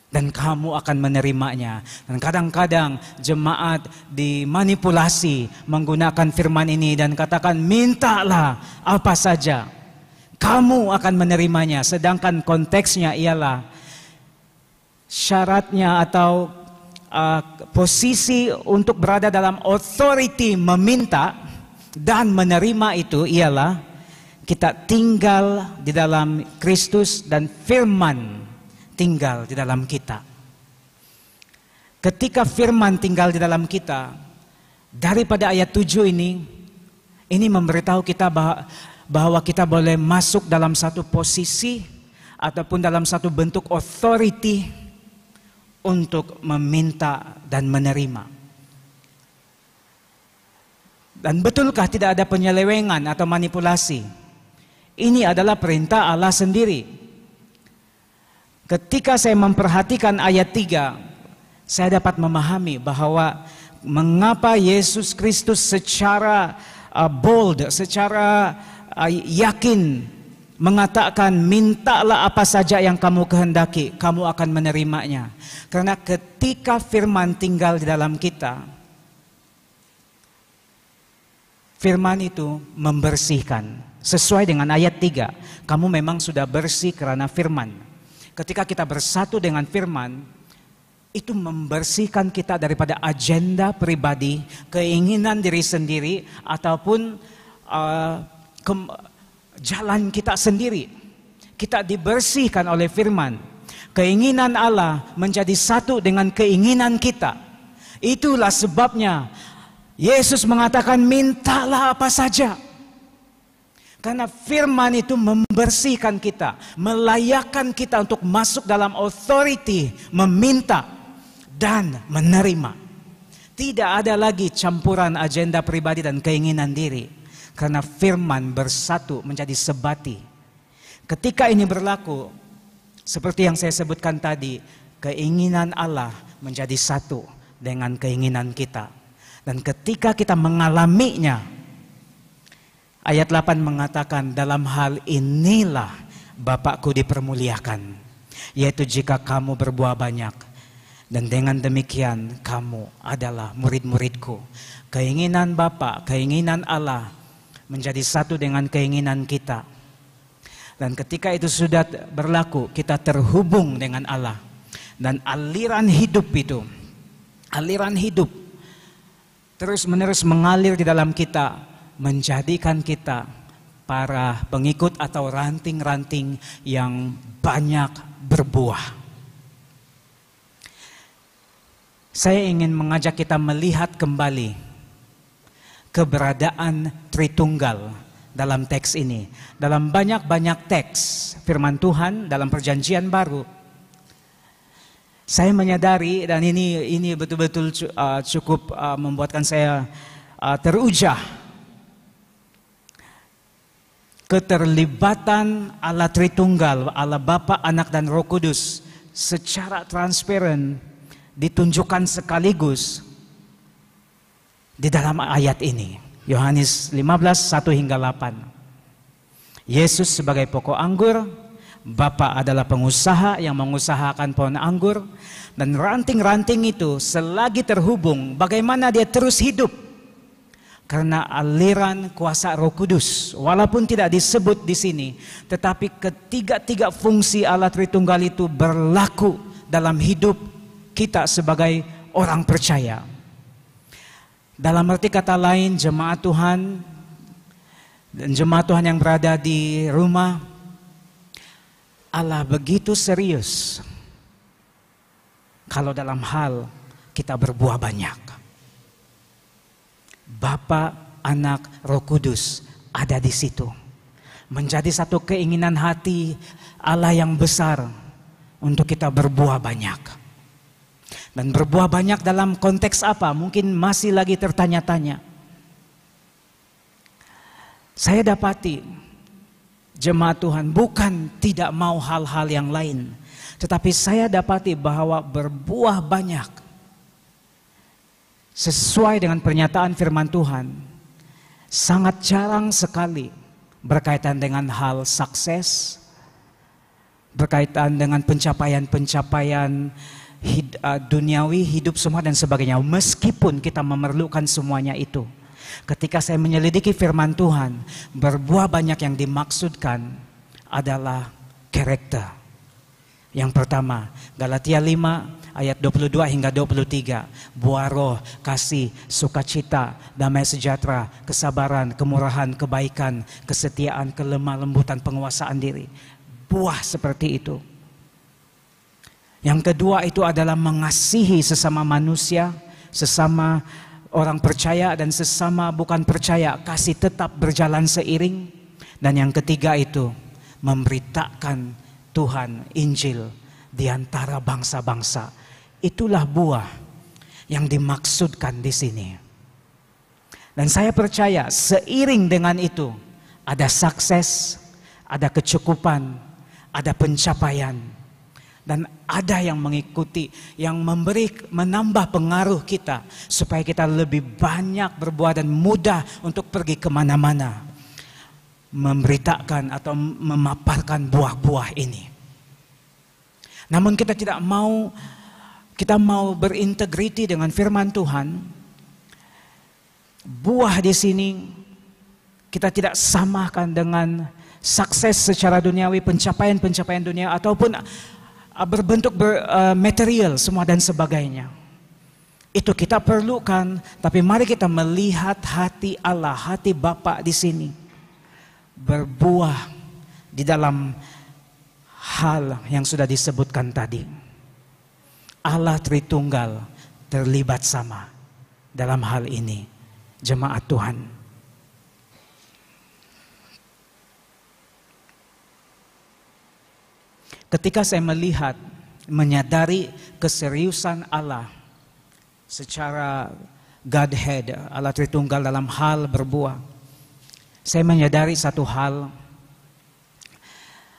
Speaker 1: dan kamu akan menerimanya. Dan kadang-kadang jemaat dimanipulasi menggunakan firman ini dan katakan mintalah apa saja, kamu akan menerimanya. Sedangkan konteksnya ialah syaratnya atau posisi untuk berada dalam authority meminta dan menerima itu ialah kita tinggal di dalam Kristus dan firman tinggal di dalam kita. Ketika firman tinggal di dalam kita, daripada ayat 7 ini, Ini memberitahu kita bahwa kita boleh masuk dalam satu posisi ataupun dalam satu bentuk authority untuk meminta dan menerima. Dan betulkah tidak ada penyelewengan atau manipulasi? Ini adalah perintah Allah sendiri. Ketika saya memperhatikan ayat 3, saya dapat memahami bahwa mengapa Yesus Kristus secara bold, secara yakin mengatakan, mintalah apa saja yang kamu kehendaki, kamu akan menerimanya. Karena ketika firman tinggal di dalam kita, firman itu membersihkan. Sesuai dengan ayat 3, kamu memang sudah bersih karena firman. Ketika kita bersatu dengan firman, itu membersihkan kita daripada agenda pribadi, keinginan diri sendiri, ataupun jalan kita sendiri. Kita dibersihkan oleh firman. Keinginan Allah menjadi satu dengan keinginan kita. Itulah sebabnya Yesus mengatakan, mintalah apa saja. Karena firman itu membersihkan kita, melayakkan kita untuk masuk dalam authority, meminta dan menerima. Tidak ada lagi campuran agenda pribadi dan keinginan diri. Karena firman bersatu menjadi sebati. Ketika ini berlaku, seperti yang saya sebutkan tadi, keinginan Allah menjadi satu dengan keinginan kita. Dan ketika kita mengalaminya, ayat 8 mengatakan, dalam hal inilah Bapakku dipermuliakan, yaitu jika kamu berbuah banyak, dan dengan demikian kamu adalah murid-muridku. Keinginan Bapa, keinginan Allah menjadi satu dengan keinginan kita. Dan ketika itu sudah berlaku, kita terhubung dengan Allah. Dan aliran hidup itu, aliran hidup terus-menerus mengalir di dalam kita, menjadikan kita para pengikut atau ranting-ranting yang banyak berbuah. Saya ingin mengajak kita melihat kembali keberadaan Tritunggal dalam teks ini. Dalam banyak-banyak teks firman Tuhan dalam Perjanjian Baru, saya menyadari, dan ini betul-betul cukup membuatkan saya terujah, keterlibatan Allah Tritunggal, Allah Bapa, Anak dan Roh Kudus secara transparan ditunjukkan sekaligus di dalam ayat ini. Yohanes 15, 1 hingga 8. Yesus sebagai pokok anggur, Bapa adalah pengusaha yang mengusahakan pohon anggur, dan ranting-ranting itu selagi terhubung, bagaimana dia terus hidup? Karena aliran kuasa Roh Kudus, walaupun tidak disebut di sini, tetapi ketiga-tiga fungsi Allah Tritunggal itu berlaku dalam hidup kita sebagai orang percaya. Dalam arti kata lain, jemaat Tuhan dan jemaat Tuhan yang berada di rumah, Allah begitu serius kalau dalam hal kita berbuah banyak. Bapa, Anak, Roh Kudus ada di situ. Menjadi satu keinginan hati Allah yang besar untuk kita berbuah banyak. Dan berbuah banyak dalam konteks apa? Mungkin masih lagi tertanya-tanya. Saya dapati jemaat Tuhan bukan tidak mau hal-hal yang lain, tetapi saya dapati bahwa berbuah banyak sesuai dengan pernyataan firman Tuhan sangat jarang sekali berkaitan dengan hal sukses, berkaitan dengan pencapaian-pencapaian duniawi, hidup semua dan sebagainya. Meskipun kita memerlukan semuanya itu, ketika saya menyelidiki firman Tuhan, berbuah banyak yang dimaksudkan adalah karakter. Yang pertama, Galatia 5 ayat 22 hingga 23. Buah roh, kasih, sukacita, damai sejahtera, kesabaran, kemurahan, kebaikan, kesetiaan, kelemah lembutan, penguasaan diri. Buah seperti itu. Yang kedua itu adalah mengasihi sesama manusia, sesama orang percaya dan sesama bukan percaya, kasih tetap berjalan seiring. Dan yang ketiga itu, memberitakan Tuhan, Injil di antara bangsa-bangsa. Itulah buah yang dimaksudkan di sini. Dan saya percaya seiring dengan itu, ada sukses, ada kecukupan, ada pencapaian. Dan ada yang mengikuti, yang menambah pengaruh kita supaya kita lebih banyak berbuat dan mudah untuk pergi kemana-mana, memberitakan atau memaparkan buah-buah ini. Namun kita tidak mau, kita mau berintegriti dengan firman Tuhan. Buah di sini kita tidak samakan dengan sukses secara duniawi, pencapaian-pencapaian dunia ataupun berbentuk material semua dan sebagainya. Itu kita perlukan, tapi mari kita melihat hati Allah, hati Bapa di sini berbuah di dalam hal yang sudah disebutkan tadi. Allah Tritunggal terlibat sama dalam hal ini, jemaat Tuhan. Ketika saya melihat, menyadari keseriusan Allah secara Godhead, Allah Tritunggal dalam hal berbuah, saya menyadari satu hal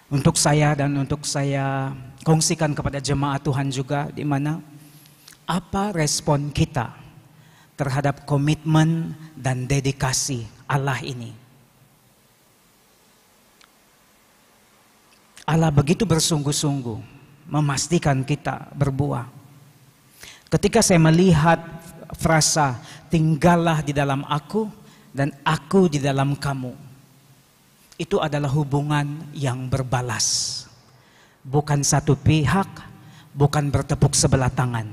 Speaker 1: untuk saya dan untuk saya kongsikan kepada jemaat Tuhan juga, di mana apa respon kita terhadap komitmen dan dedikasi Allah ini. Allah begitu bersungguh-sungguh memastikan kita berbuah. Ketika saya melihat frasa tinggallah di dalam aku dan aku di dalam kamu, itu adalah hubungan yang berbalas. Bukan satu pihak, bukan bertepuk sebelah tangan.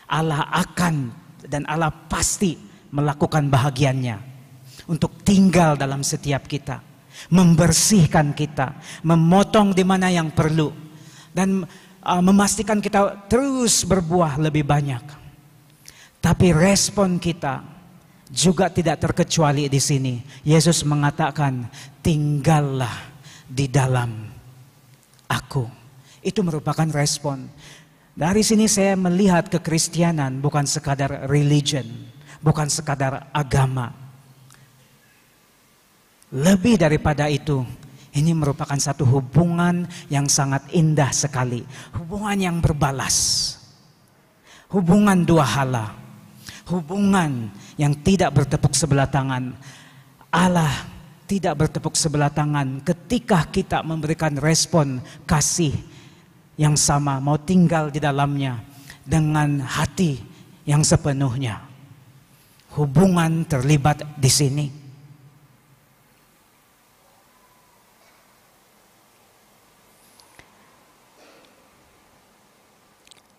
Speaker 1: Allah akan dan Allah pasti melakukan bahagiannya untuk tinggal dalam setiap kita, membersihkan kita, memotong di mana yang perlu, dan memastikan kita terus berbuah lebih banyak. Tapi respon kita juga tidak terkecuali di sini. Yesus mengatakan, tinggallah di dalam aku. Itu merupakan respon. Dari sini saya melihat kekristianan bukan sekadar religion, bukan sekadar agama. Lebih daripada itu, ini merupakan satu hubungan yang sangat indah sekali. Hubungan yang berbalas. Hubungan dua hala. Hubungan yang tidak bertepuk sebelah tangan. Allah tidak bertepuk sebelah tangan ketika kita memberikan respon kasih yang sama, mau tinggal di dalamnya dengan hati yang sepenuhnya. Hubungan terlibat di sini.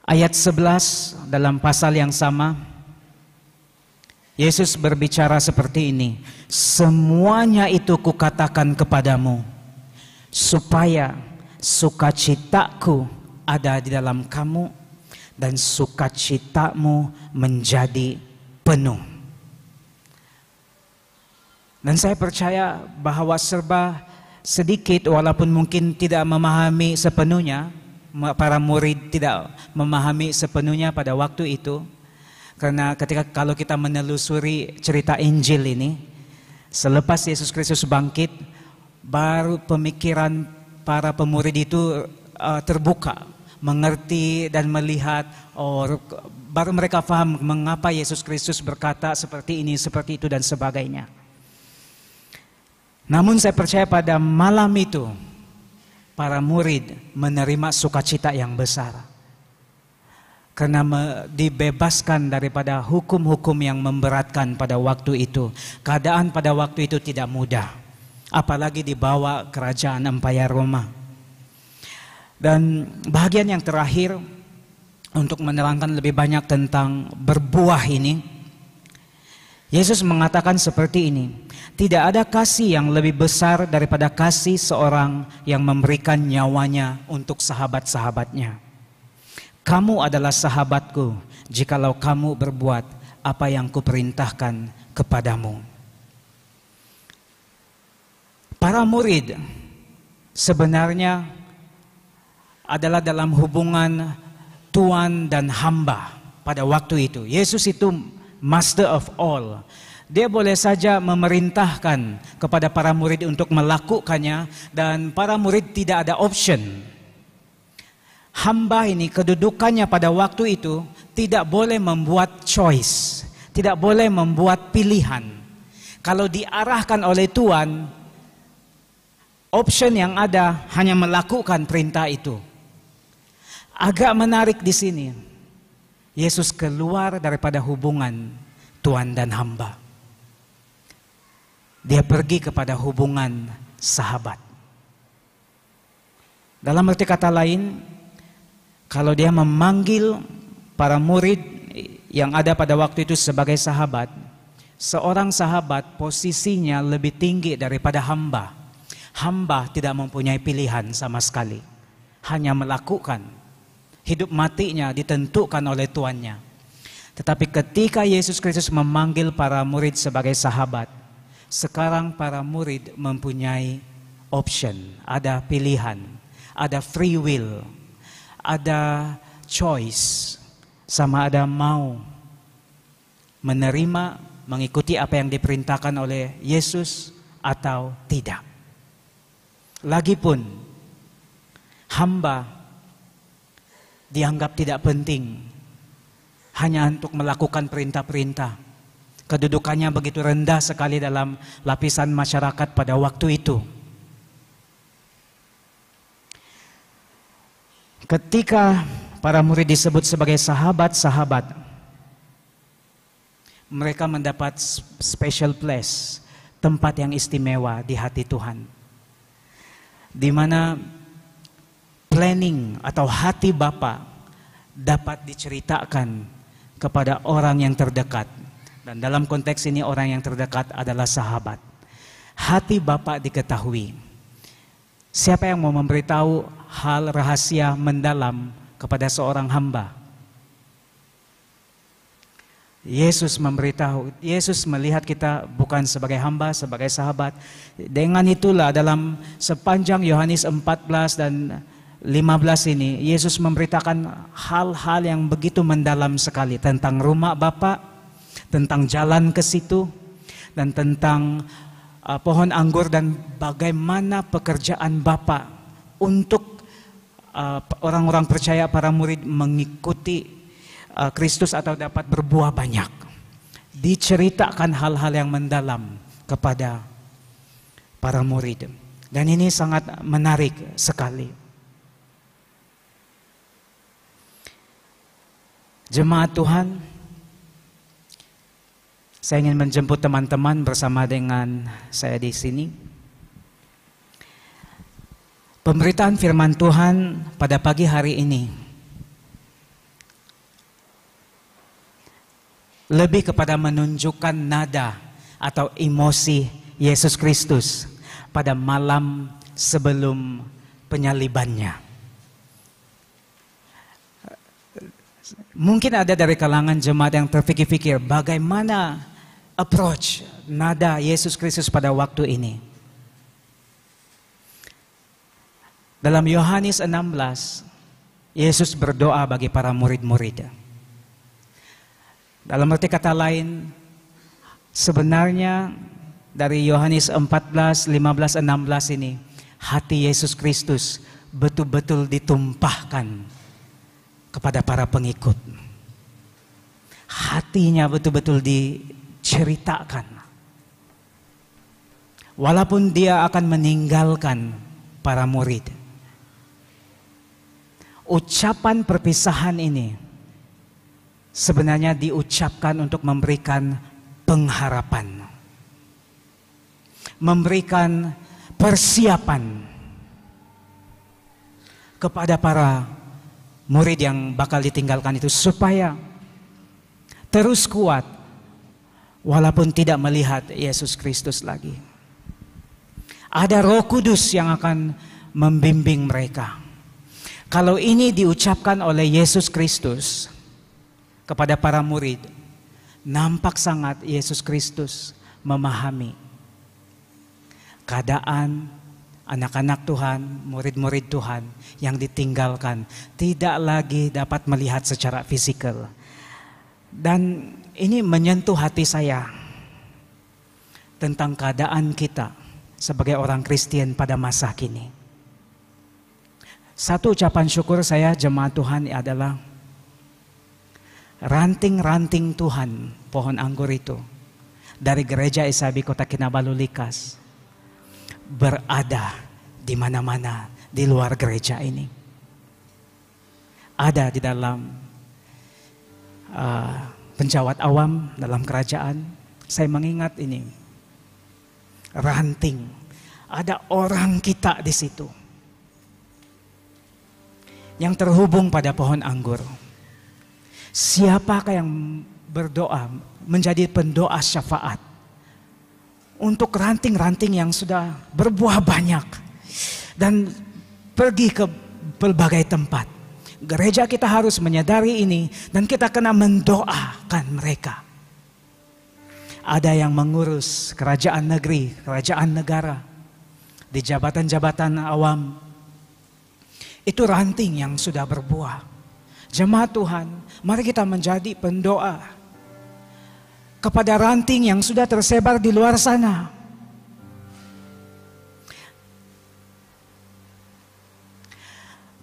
Speaker 1: Ayat 11 dalam pasal yang sama, Yesus berbicara seperti ini, semuanya itu kukatakan kepadamu, supaya sukacitaku ada di dalam kamu, dan sukacitamu menjadi penuh. Dan saya percaya bahwa serba sedikit, walaupun mungkin tidak memahami sepenuhnya, para murid tidak memahami sepenuhnya pada waktu itu. Karena kalau kita menelusuri cerita Injil ini, selepas Yesus Kristus bangkit, baru pemikiran para pemurid itu terbuka, mengerti dan melihat, baru mereka paham mengapa Yesus Kristus berkata seperti ini, seperti itu dan sebagainya. Namun saya percaya pada malam itu, para murid menerima sukacita yang besar. Karena dibebaskan daripada hukum-hukum yang memberatkan pada waktu itu. Keadaan pada waktu itu tidak mudah. Apalagi dibawa kerajaan Empire Roma. Dan bagian yang terakhir, untuk menerangkan lebih banyak tentang berbuah ini, Yesus mengatakan seperti ini, tidak ada kasih yang lebih besar daripada kasih seorang yang memberikan nyawanya untuk sahabat-sahabatnya. Kamu adalah sahabatku jikalau kamu berbuat apa yang kuperintahkan kepadamu. Para murid sebenarnya adalah dalam hubungan tuan dan hamba pada waktu itu. Yesus itu master of all. Dia boleh saja memerintahkan kepada para murid untuk melakukannya, dan para murid tidak ada option. Hamba ini kedudukannya pada waktu itu tidak boleh membuat choice, tidak boleh membuat pilihan. Kalau diarahkan oleh Tuhan, option yang ada hanya melakukan perintah itu. Agak menarik di sini. Yesus keluar daripada hubungan Tuhan dan hamba. Dia pergi kepada hubungan sahabat. Dalam arti kata lain, kalau dia memanggil para murid yang ada pada waktu itu sebagai sahabat, seorang sahabat posisinya lebih tinggi daripada hamba. Hamba tidak mempunyai pilihan sama sekali, hanya melakukan. Hidup matinya ditentukan oleh tuannya. Tetapi ketika Yesus Kristus memanggil para murid sebagai sahabat, sekarang para murid mempunyai option, ada pilihan, ada free will, ada choice, sama ada mau menerima, mengikuti apa yang diperintahkan oleh Yesus atau tidak. Lagipun hamba dianggap tidak penting, hanya untuk melakukan perintah-perintah. Kedudukannya begitu rendah sekali dalam lapisan masyarakat pada waktu itu. Ketika para murid disebut sebagai sahabat-sahabat, mereka mendapat special place, tempat yang istimewa di hati Tuhan, di mana planning atau hati Bapa dapat diceritakan kepada orang yang terdekat. Dan dalam konteks ini orang yang terdekat adalah sahabat. Hati Bapa diketahui. Siapa yang mau memberitahu hal rahasia mendalam kepada seorang hamba? Yesus memberitahu. Yesus melihat kita bukan sebagai hamba, sebagai sahabat. Dengan itulah dalam sepanjang Yohanes 14 dan 15 ini, Yesus memberitakan hal-hal yang begitu mendalam sekali tentang rumah Bapa, tentang jalan ke situ, dan tentang pohon anggur, dan bagaimana pekerjaan Bapa untuk orang-orang percaya, para murid mengikuti Kristus atau dapat berbuah banyak. Diceritakan hal-hal yang mendalam kepada para murid, dan ini sangat menarik sekali. Jemaat Tuhan, saya ingin menjemput teman-teman bersama dengan saya di sini. Pemberitaan firman Tuhan pada pagi hari ini lebih kepada menunjukkan nada atau emosi Yesus Kristus pada malam sebelum penyalibannya. Mungkin ada dari kalangan jemaat yang terfikir-fikir bagaimana approach nada Yesus Kristus pada waktu ini. Dalam Yohanes 16, Yesus berdoa bagi para murid-murid. Dalam arti kata lain, sebenarnya dari Yohanes 14, 15, 16 ini, hati Yesus Kristus betul-betul ditumpahkan kepada para pengikut. Hatinya betul-betul diceritakan. Walaupun dia akan meninggalkan para murid. Ucapan perpisahan ini sebenarnya diucapkan untuk memberikan pengharapan. Memberikan persiapan kepada para murid yang bakal ditinggalkan itu, supaya terus kuat walaupun tidak melihat Yesus Kristus lagi. Ada Roh Kudus yang akan membimbing mereka. Kalau ini diucapkan oleh Yesus Kristus kepada para murid, nampak sangat Yesus Kristus memahami keadaan anak-anak Tuhan, murid-murid Tuhan yang ditinggalkan, tidak lagi dapat melihat secara fisikal. Dan ini menyentuh hati saya tentang keadaan kita sebagai orang Kristen pada masa kini. Satu ucapan syukur saya jemaat Tuhan adalah ranting-ranting Tuhan, pohon anggur itu dari gereja SIB Kota Kinabalu Likas berada di mana-mana di luar gereja ini. Ada di dalam penjawat awam dalam kerajaan. Saya mengingat ini ranting, ada orang kita di situ yang terhubung pada pohon anggur. Siapakah yang berdoa menjadi pendoa syafaat untuk ranting-ranting yang sudah berbuah banyak dan pergi ke berbagai tempat? Gereja kita harus menyadari ini dan kita kena mendoakan mereka. Ada yang mengurus kerajaan negeri, kerajaan negara, di jabatan-jabatan awam. Itu ranting yang sudah berbuah. Jemaat Tuhan, mari kita menjadi pendoa kepada ranting yang sudah tersebar di luar sana.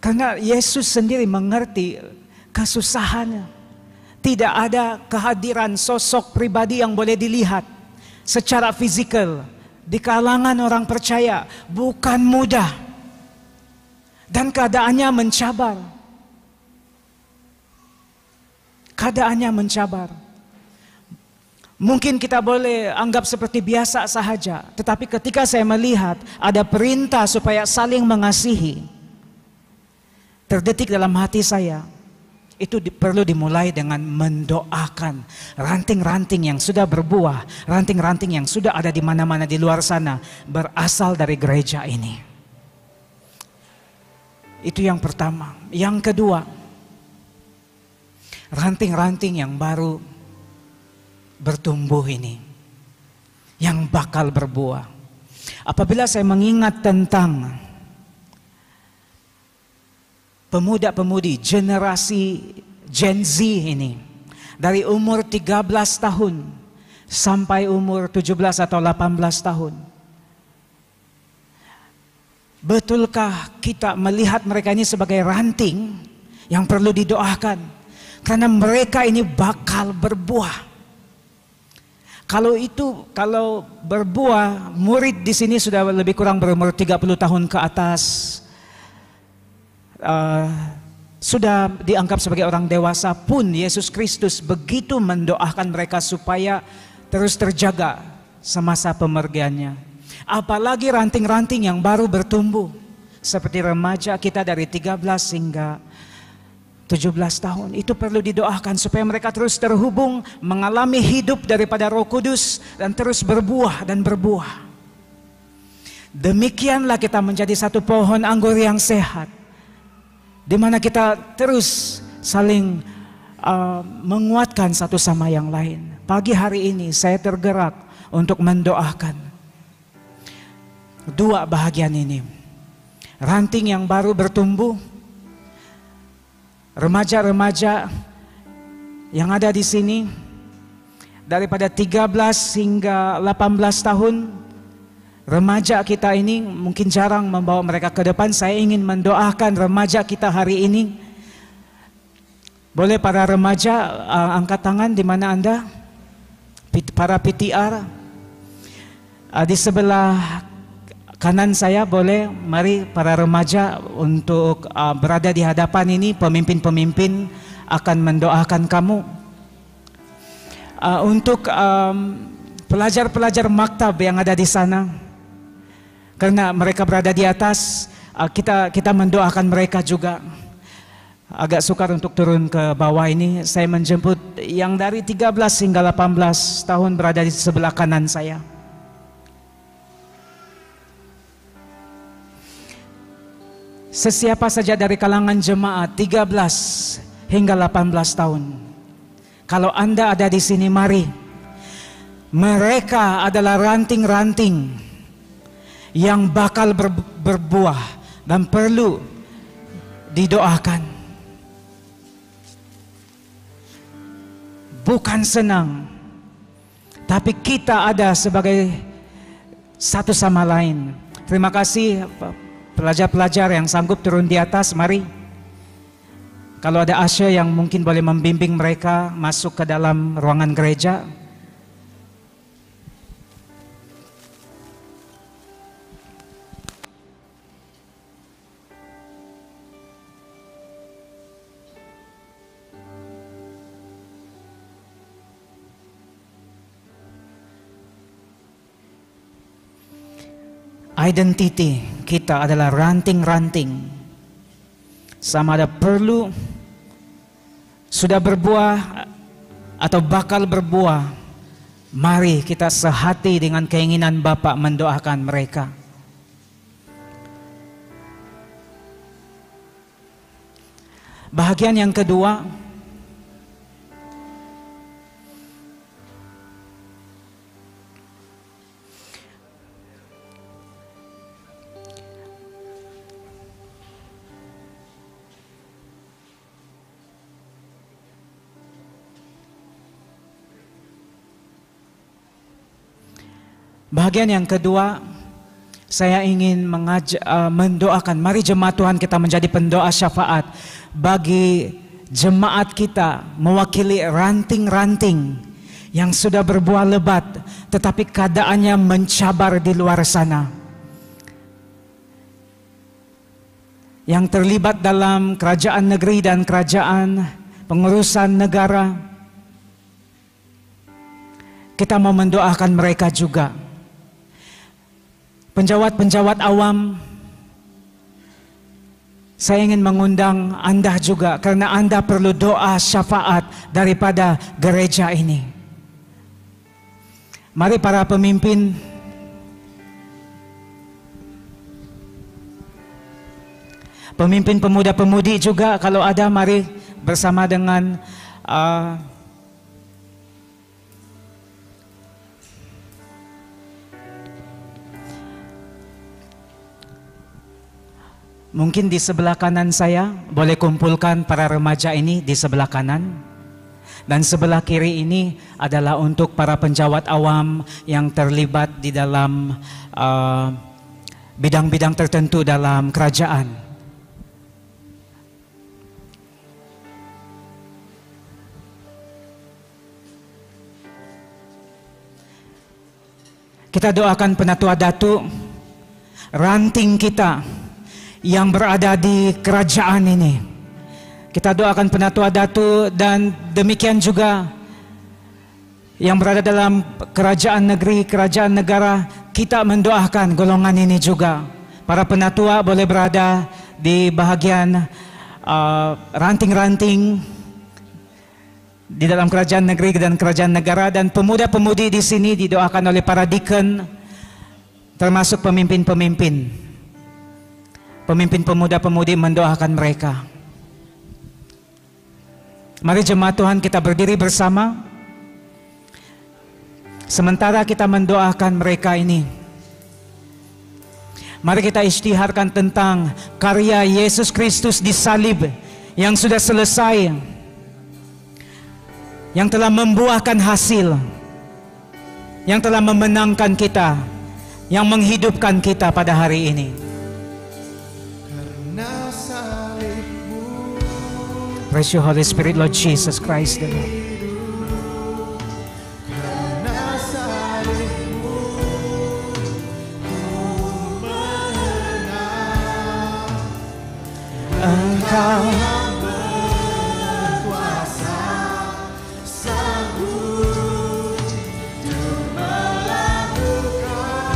Speaker 1: Karena Yesus sendiri mengerti kesusahannya. Tidak ada kehadiran sosok pribadi yang boleh dilihat secara fisikal di kalangan orang percaya. Bukan mudah. Dan keadaannya mencabar. Keadaannya mencabar. Mungkin kita boleh anggap seperti biasa sahaja. Tetapi ketika saya melihat ada perintah supaya saling mengasihi, terdetik dalam hati saya, itu perlu dimulai dengan mendoakan ranting-ranting yang sudah berbuah, ranting-ranting yang sudah ada di mana-mana di luar sana, berasal dari gereja ini. Itu yang pertama. Yang kedua, ranting-ranting yang baru bertumbuh ini, yang bakal berbuah. Apabila saya mengingat tentang pemuda-pemudi generasi Gen Z ini, dari umur 13 tahun sampai umur 17 atau 18 tahun. Betulkah kita melihat mereka ini sebagai ranting yang perlu didoakan? Karena mereka ini bakal berbuah. Kalau berbuah, murid di sini sudah lebih kurang berumur 30 tahun ke atas. Sudah dianggap sebagai orang dewasa pun Yesus Kristus begitu mendoakan mereka supaya terus terjaga semasa pemergiannya. Apalagi ranting-ranting yang baru bertumbuh seperti remaja kita dari 13 hingga 17 tahun. Itu perlu didoakan supaya mereka terus terhubung, mengalami hidup daripada Roh Kudus dan terus berbuah dan berbuah. Demikianlah kita menjadi satu pohon anggur yang sehat, di mana kita terus saling menguatkan satu sama yang lain. Pagi hari ini saya tergerak untuk mendoakan dua bahagian ini. Ranting yang baru bertumbuh, remaja-remaja yang ada di sini daripada 13 hingga 18 tahun. Remaja kita ini mungkin jarang membawa mereka ke depan. Saya ingin mendoakan remaja kita hari ini. Boleh para remaja angkat tangan di mana Anda? Para PTR di sebelah kanan saya, boleh mari para remaja untuk berada di hadapan ini. Pemimpin-pemimpin akan mendoakan kamu. Untuk pelajar-pelajar maktab yang ada di sana, karena mereka berada di atas, kita mendoakan mereka juga. Agak sukar untuk turun ke bawah ini. Saya menjemput yang dari 13 hingga 18 tahun berada di sebelah kanan saya. Sesiapa saja dari kalangan jemaat 13 hingga 18 tahun, Kalau Anda ada di sini, mari. Mereka adalah ranting-ranting yang bakal berbuah dan perlu didoakan. Bukan senang, tapi kita ada sebagai satu sama lain. Terima kasih pelajar-pelajar yang sanggup turun di atas, mari. Kalau ada Asya yang mungkin boleh membimbing mereka masuk ke dalam ruangan gereja. Identity kita adalah ranting-ranting. Sama ada perlu, sudah berbuah, atau bakal berbuah. Mari kita sehati dengan keinginan Bapa mendoakan mereka. Bahagian yang kedua, saya ingin mendoakan. Mari jemaat Tuhan kita menjadi pendoa syafaat bagi jemaat kita, mewakili ranting-ranting yang sudah berbuah lebat, tetapi keadaannya mencabar di luar sana. Yang terlibat dalam kerajaan negeri dan kerajaan pengurusan negara. Kita mau mendoakan mereka juga. Penjawat-penjawat awam, saya ingin mengundang Anda juga, karena Anda perlu doa syafaat daripada gereja ini. Mari para pemimpin, pemimpin pemuda-pemudi juga, kalau ada, mari bersama dengan mungkin di sebelah kanan saya, boleh kumpulkan para remaja ini di sebelah kanan. Dan sebelah kiri ini adalah untuk para penjawat awam yang terlibat di dalam bidang-bidang tertentu dalam kerajaan. Kita doakan Penatua Datuk, ranting kita yang berada di kerajaan ini. Kita doakan Penatua Datuk, dan demikian juga yang berada dalam kerajaan negeri, kerajaan negara. Kita mendoakan golongan ini juga. Para penatua boleh berada di bahagian ranting-ranting di dalam kerajaan negeri dan kerajaan negara, dan pemuda-pemudi di sini didoakan oleh para deacon, termasuk pemimpin-pemimpin. Pemimpin pemuda-pemudi mendoakan mereka. Mari jemaat Tuhan kita berdiri bersama. Sementara kita mendoakan mereka ini, mari kita isytiharkan tentang karya Yesus Kristus di salib yang sudah selesai, yang telah membuahkan hasil, yang telah memenangkan kita, yang menghidupkan kita pada hari ini. Praise you, Holy Spirit, Lord Jesus Christ, the Lord. Engkau berkuasa, sanggup untuk melakukan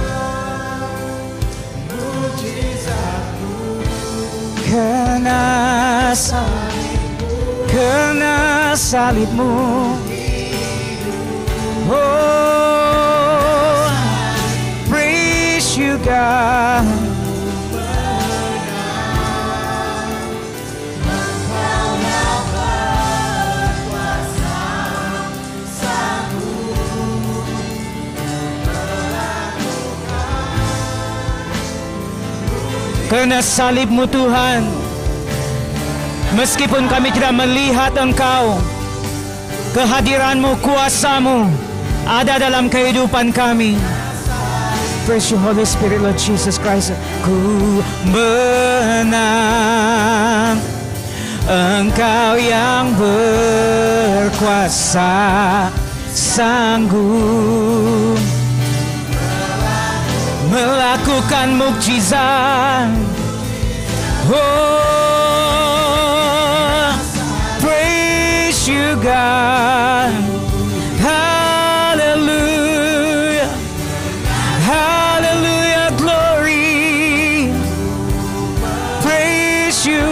Speaker 1: mujizat-Mu. Kena salib-Mu, oh, praise you God. Karena salib-Mu Tuhan, meskipun kami tidak melihat Engkau, kehadiran-Mu, kuasa-Mu ada dalam kehidupan kami. Praise you, Holy Spirit, Lord Jesus Christ. Ku menang, Engkau yang berkuasa, sanggup melakukan mukjizat. Oh, praise you God. Hallelujah, hallelujah, glory. Praise you.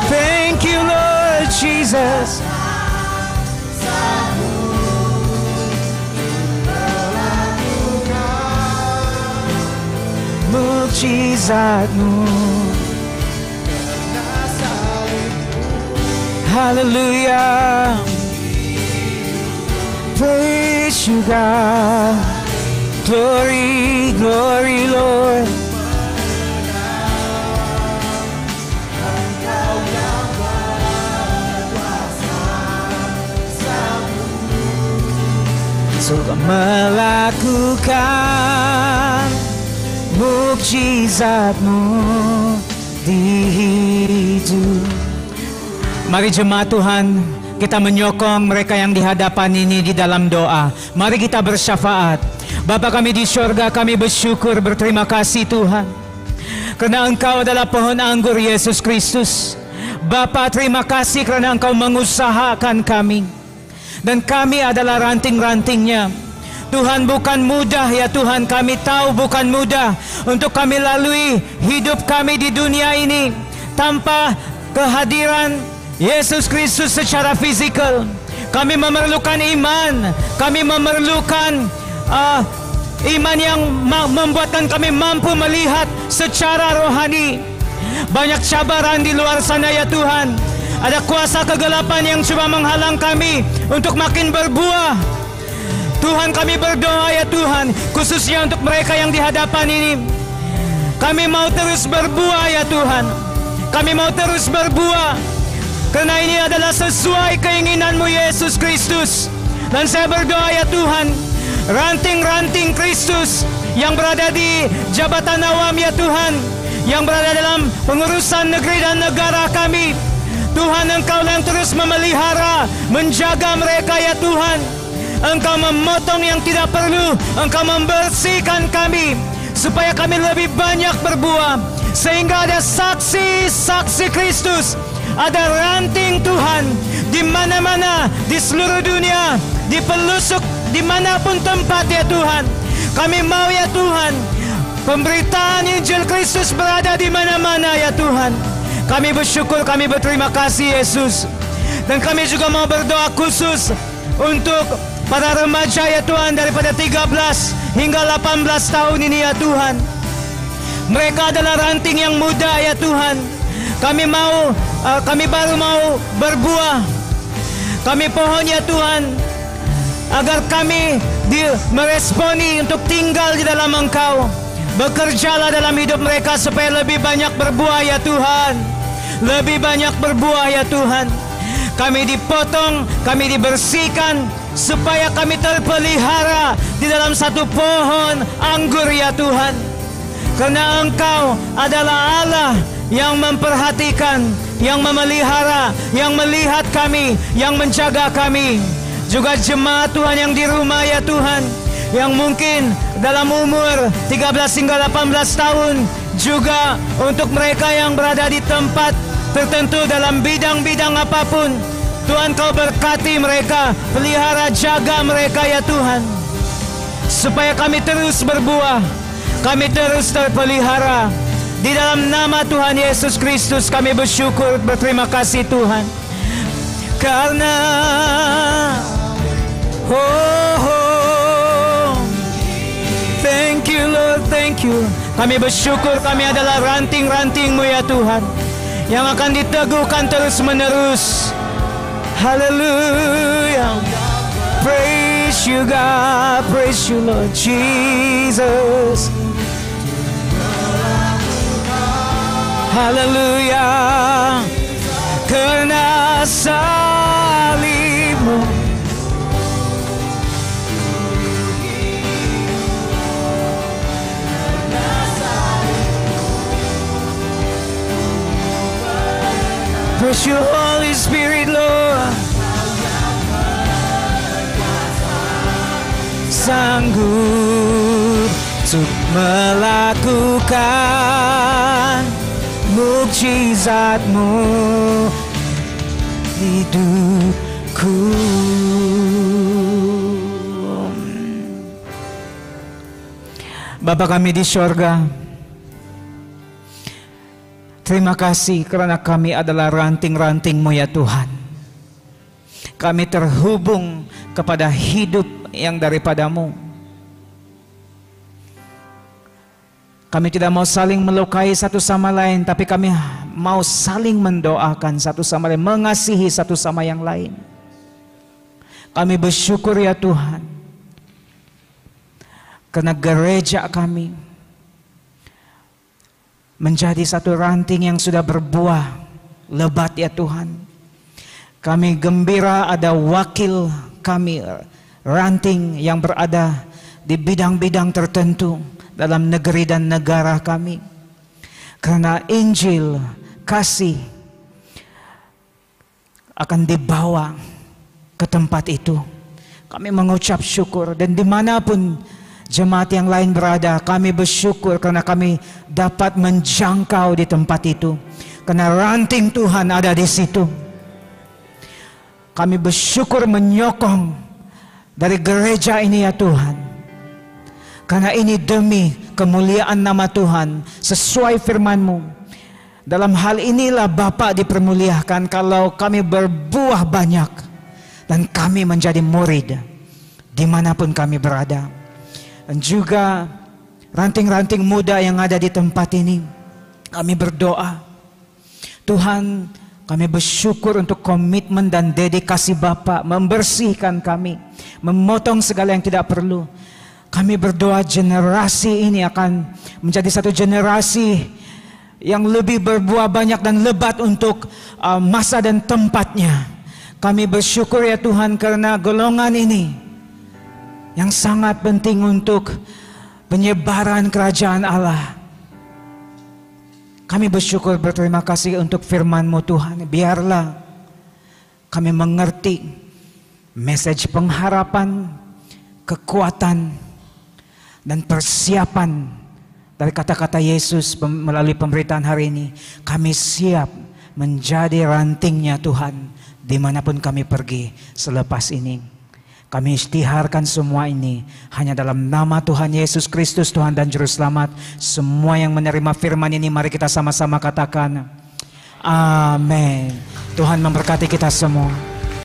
Speaker 1: Thank you, Lord Jesus. Mukjizat-Mu. Hallelujah. Praise you God. Glory, glory Lord. Suka melakukan mukjizat-Mu di hidup. Mari jemaat Tuhan, kita menyokong mereka yang di hadapan ini di dalam doa. Mari kita bersyafaat. Bapa kami di surga, kami bersyukur, berterima kasih Tuhan, karena Engkau adalah pohon anggur Yesus Kristus. Bapa, terima kasih karena Engkau mengusahakan kami, dan kami adalah ranting-rantingnya. Tuhan, bukan mudah ya Tuhan, kami tahu bukan mudah untuk kami lalui hidup kami di dunia ini tanpa kehadiran Yesus Kristus secara fisikal. Kami memerlukan iman, kami memerlukan iman yang membuatkan kami mampu melihat secara rohani. Banyak cabaran di luar sana ya Tuhan. Ada kuasa kegelapan yang coba menghalang kami untuk makin berbuah. Tuhan, kami berdoa ya Tuhan, khususnya untuk mereka yang di hadapan ini. Kami mau terus berbuah ya Tuhan. Kami mau terus berbuah, karena ini adalah sesuai keinginan-Mu Yesus Kristus. Dan saya berdoa ya Tuhan, ranting-ranting Kristus yang berada di jabatan awam ya Tuhan, yang berada dalam pengurusan negeri dan negara kami, Tuhan, Engkau yang terus memelihara, menjaga mereka ya Tuhan. Engkau memotong yang tidak perlu, Engkau membersihkan kami, supaya kami lebih banyak berbuah, sehingga ada saksi-saksi Kristus. Ada ranting Tuhan di mana-mana di seluruh dunia, di pelosok dimanapun tempat ya Tuhan. Kami mau ya Tuhan, pemberitaan Injil Kristus berada di mana-mana ya Tuhan. Kami bersyukur, kami berterima kasih Yesus. Dan kami juga mau berdoa khusus untuk para remaja ya Tuhan, daripada 13 hingga 18 tahun ini ya Tuhan. Mereka adalah ranting yang muda ya Tuhan. Kami baru mau berbuah. Kami pohon ya Tuhan, agar kami meresponi untuk tinggal di dalam Engkau. Bekerjalah dalam hidup mereka supaya lebih banyak berbuah ya Tuhan. Lebih banyak berbuah ya Tuhan. Kami dipotong, kami dibersihkan, supaya kami terpelihara di dalam satu pohon anggur ya Tuhan. Karena Engkau adalah Allah yang memperhatikan, yang memelihara, yang melihat kami, yang menjaga kami. Juga jemaat Tuhan yang di rumah ya Tuhan, yang mungkin dalam umur 13 hingga 18 tahun, juga untuk mereka yang berada di tempat tertentu dalam bidang-bidang apapun, Tuhan, Kau berkati mereka, pelihara, jaga mereka ya Tuhan, supaya kami terus berbuah, kami terus terpelihara. Di dalam nama Tuhan Yesus Kristus kami bersyukur, berterima kasih Tuhan. Karena thank you Lord, thank you. Kami bersyukur kami adalah ranting-ranting-Mu ya Tuhan, yang akan diteguhkan terus menerus. Hallelujah. Praise you God, praise you Lord Jesus. Haleluya, karena salibmu. Praise your Holy Spirit, Lord. Sanggup untuk melakukan mukjizat-Mu hidupku. Bapa kami di sorga, terima kasih karena kami adalah ranting-ranting-Mu ya Tuhan. Kami terhubung kepada hidup yang daripada-Mu. Kami tidak mau saling melukai satu sama lain, tapi kami mau saling mendoakan satu sama lain, mengasihi satu sama yang lain. Kami bersyukur ya Tuhan, karena gereja kami menjadi satu ranting yang sudah berbuah lebat ya Tuhan. Kami gembira ada wakil kami, ranting yang berada di bidang-bidang tertentu dalam negeri dan negara kami. Karena Injil kasih akan dibawa ke tempat itu. Kami mengucap syukur, dan dimanapun jemaat yang lain berada, kami bersyukur karena kami dapat menjangkau di tempat itu. Karena ranting Tuhan ada di situ. Kami bersyukur menyokong dari gereja ini ya Tuhan. Karena ini demi kemuliaan nama Tuhan, sesuai firman-Mu. Dalam hal inilah Bapa dipermuliakan kalau kami berbuah banyak dan kami menjadi murid dimanapun kami berada. Dan juga ranting-ranting muda yang ada di tempat ini, kami berdoa, Tuhan, kami bersyukur untuk komitmen dan dedikasi Bapa membersihkan kami, memotong segala yang tidak perlu. Kami berdoa generasi ini akan menjadi satu generasi yang lebih berbuah banyak dan lebat untuk masa dan tempatnya. Kami bersyukur ya Tuhan karena golongan ini yang sangat penting untuk penyebaran kerajaan Allah. Kami bersyukur, berterima kasih untuk firman-Mu Tuhan. Biarlah kami mengerti message pengharapan, kekuatan, dan persiapan dari kata-kata Yesus melalui pemberitaan hari ini. Kami siap menjadi rantingnya Tuhan dimanapun kami pergi selepas ini. Kami istiharkan semua ini hanya dalam nama Tuhan Yesus Kristus, Tuhan dan Juru Selamat. Semua yang menerima firman ini, mari kita sama-sama katakan amin. Tuhan memberkati kita semua.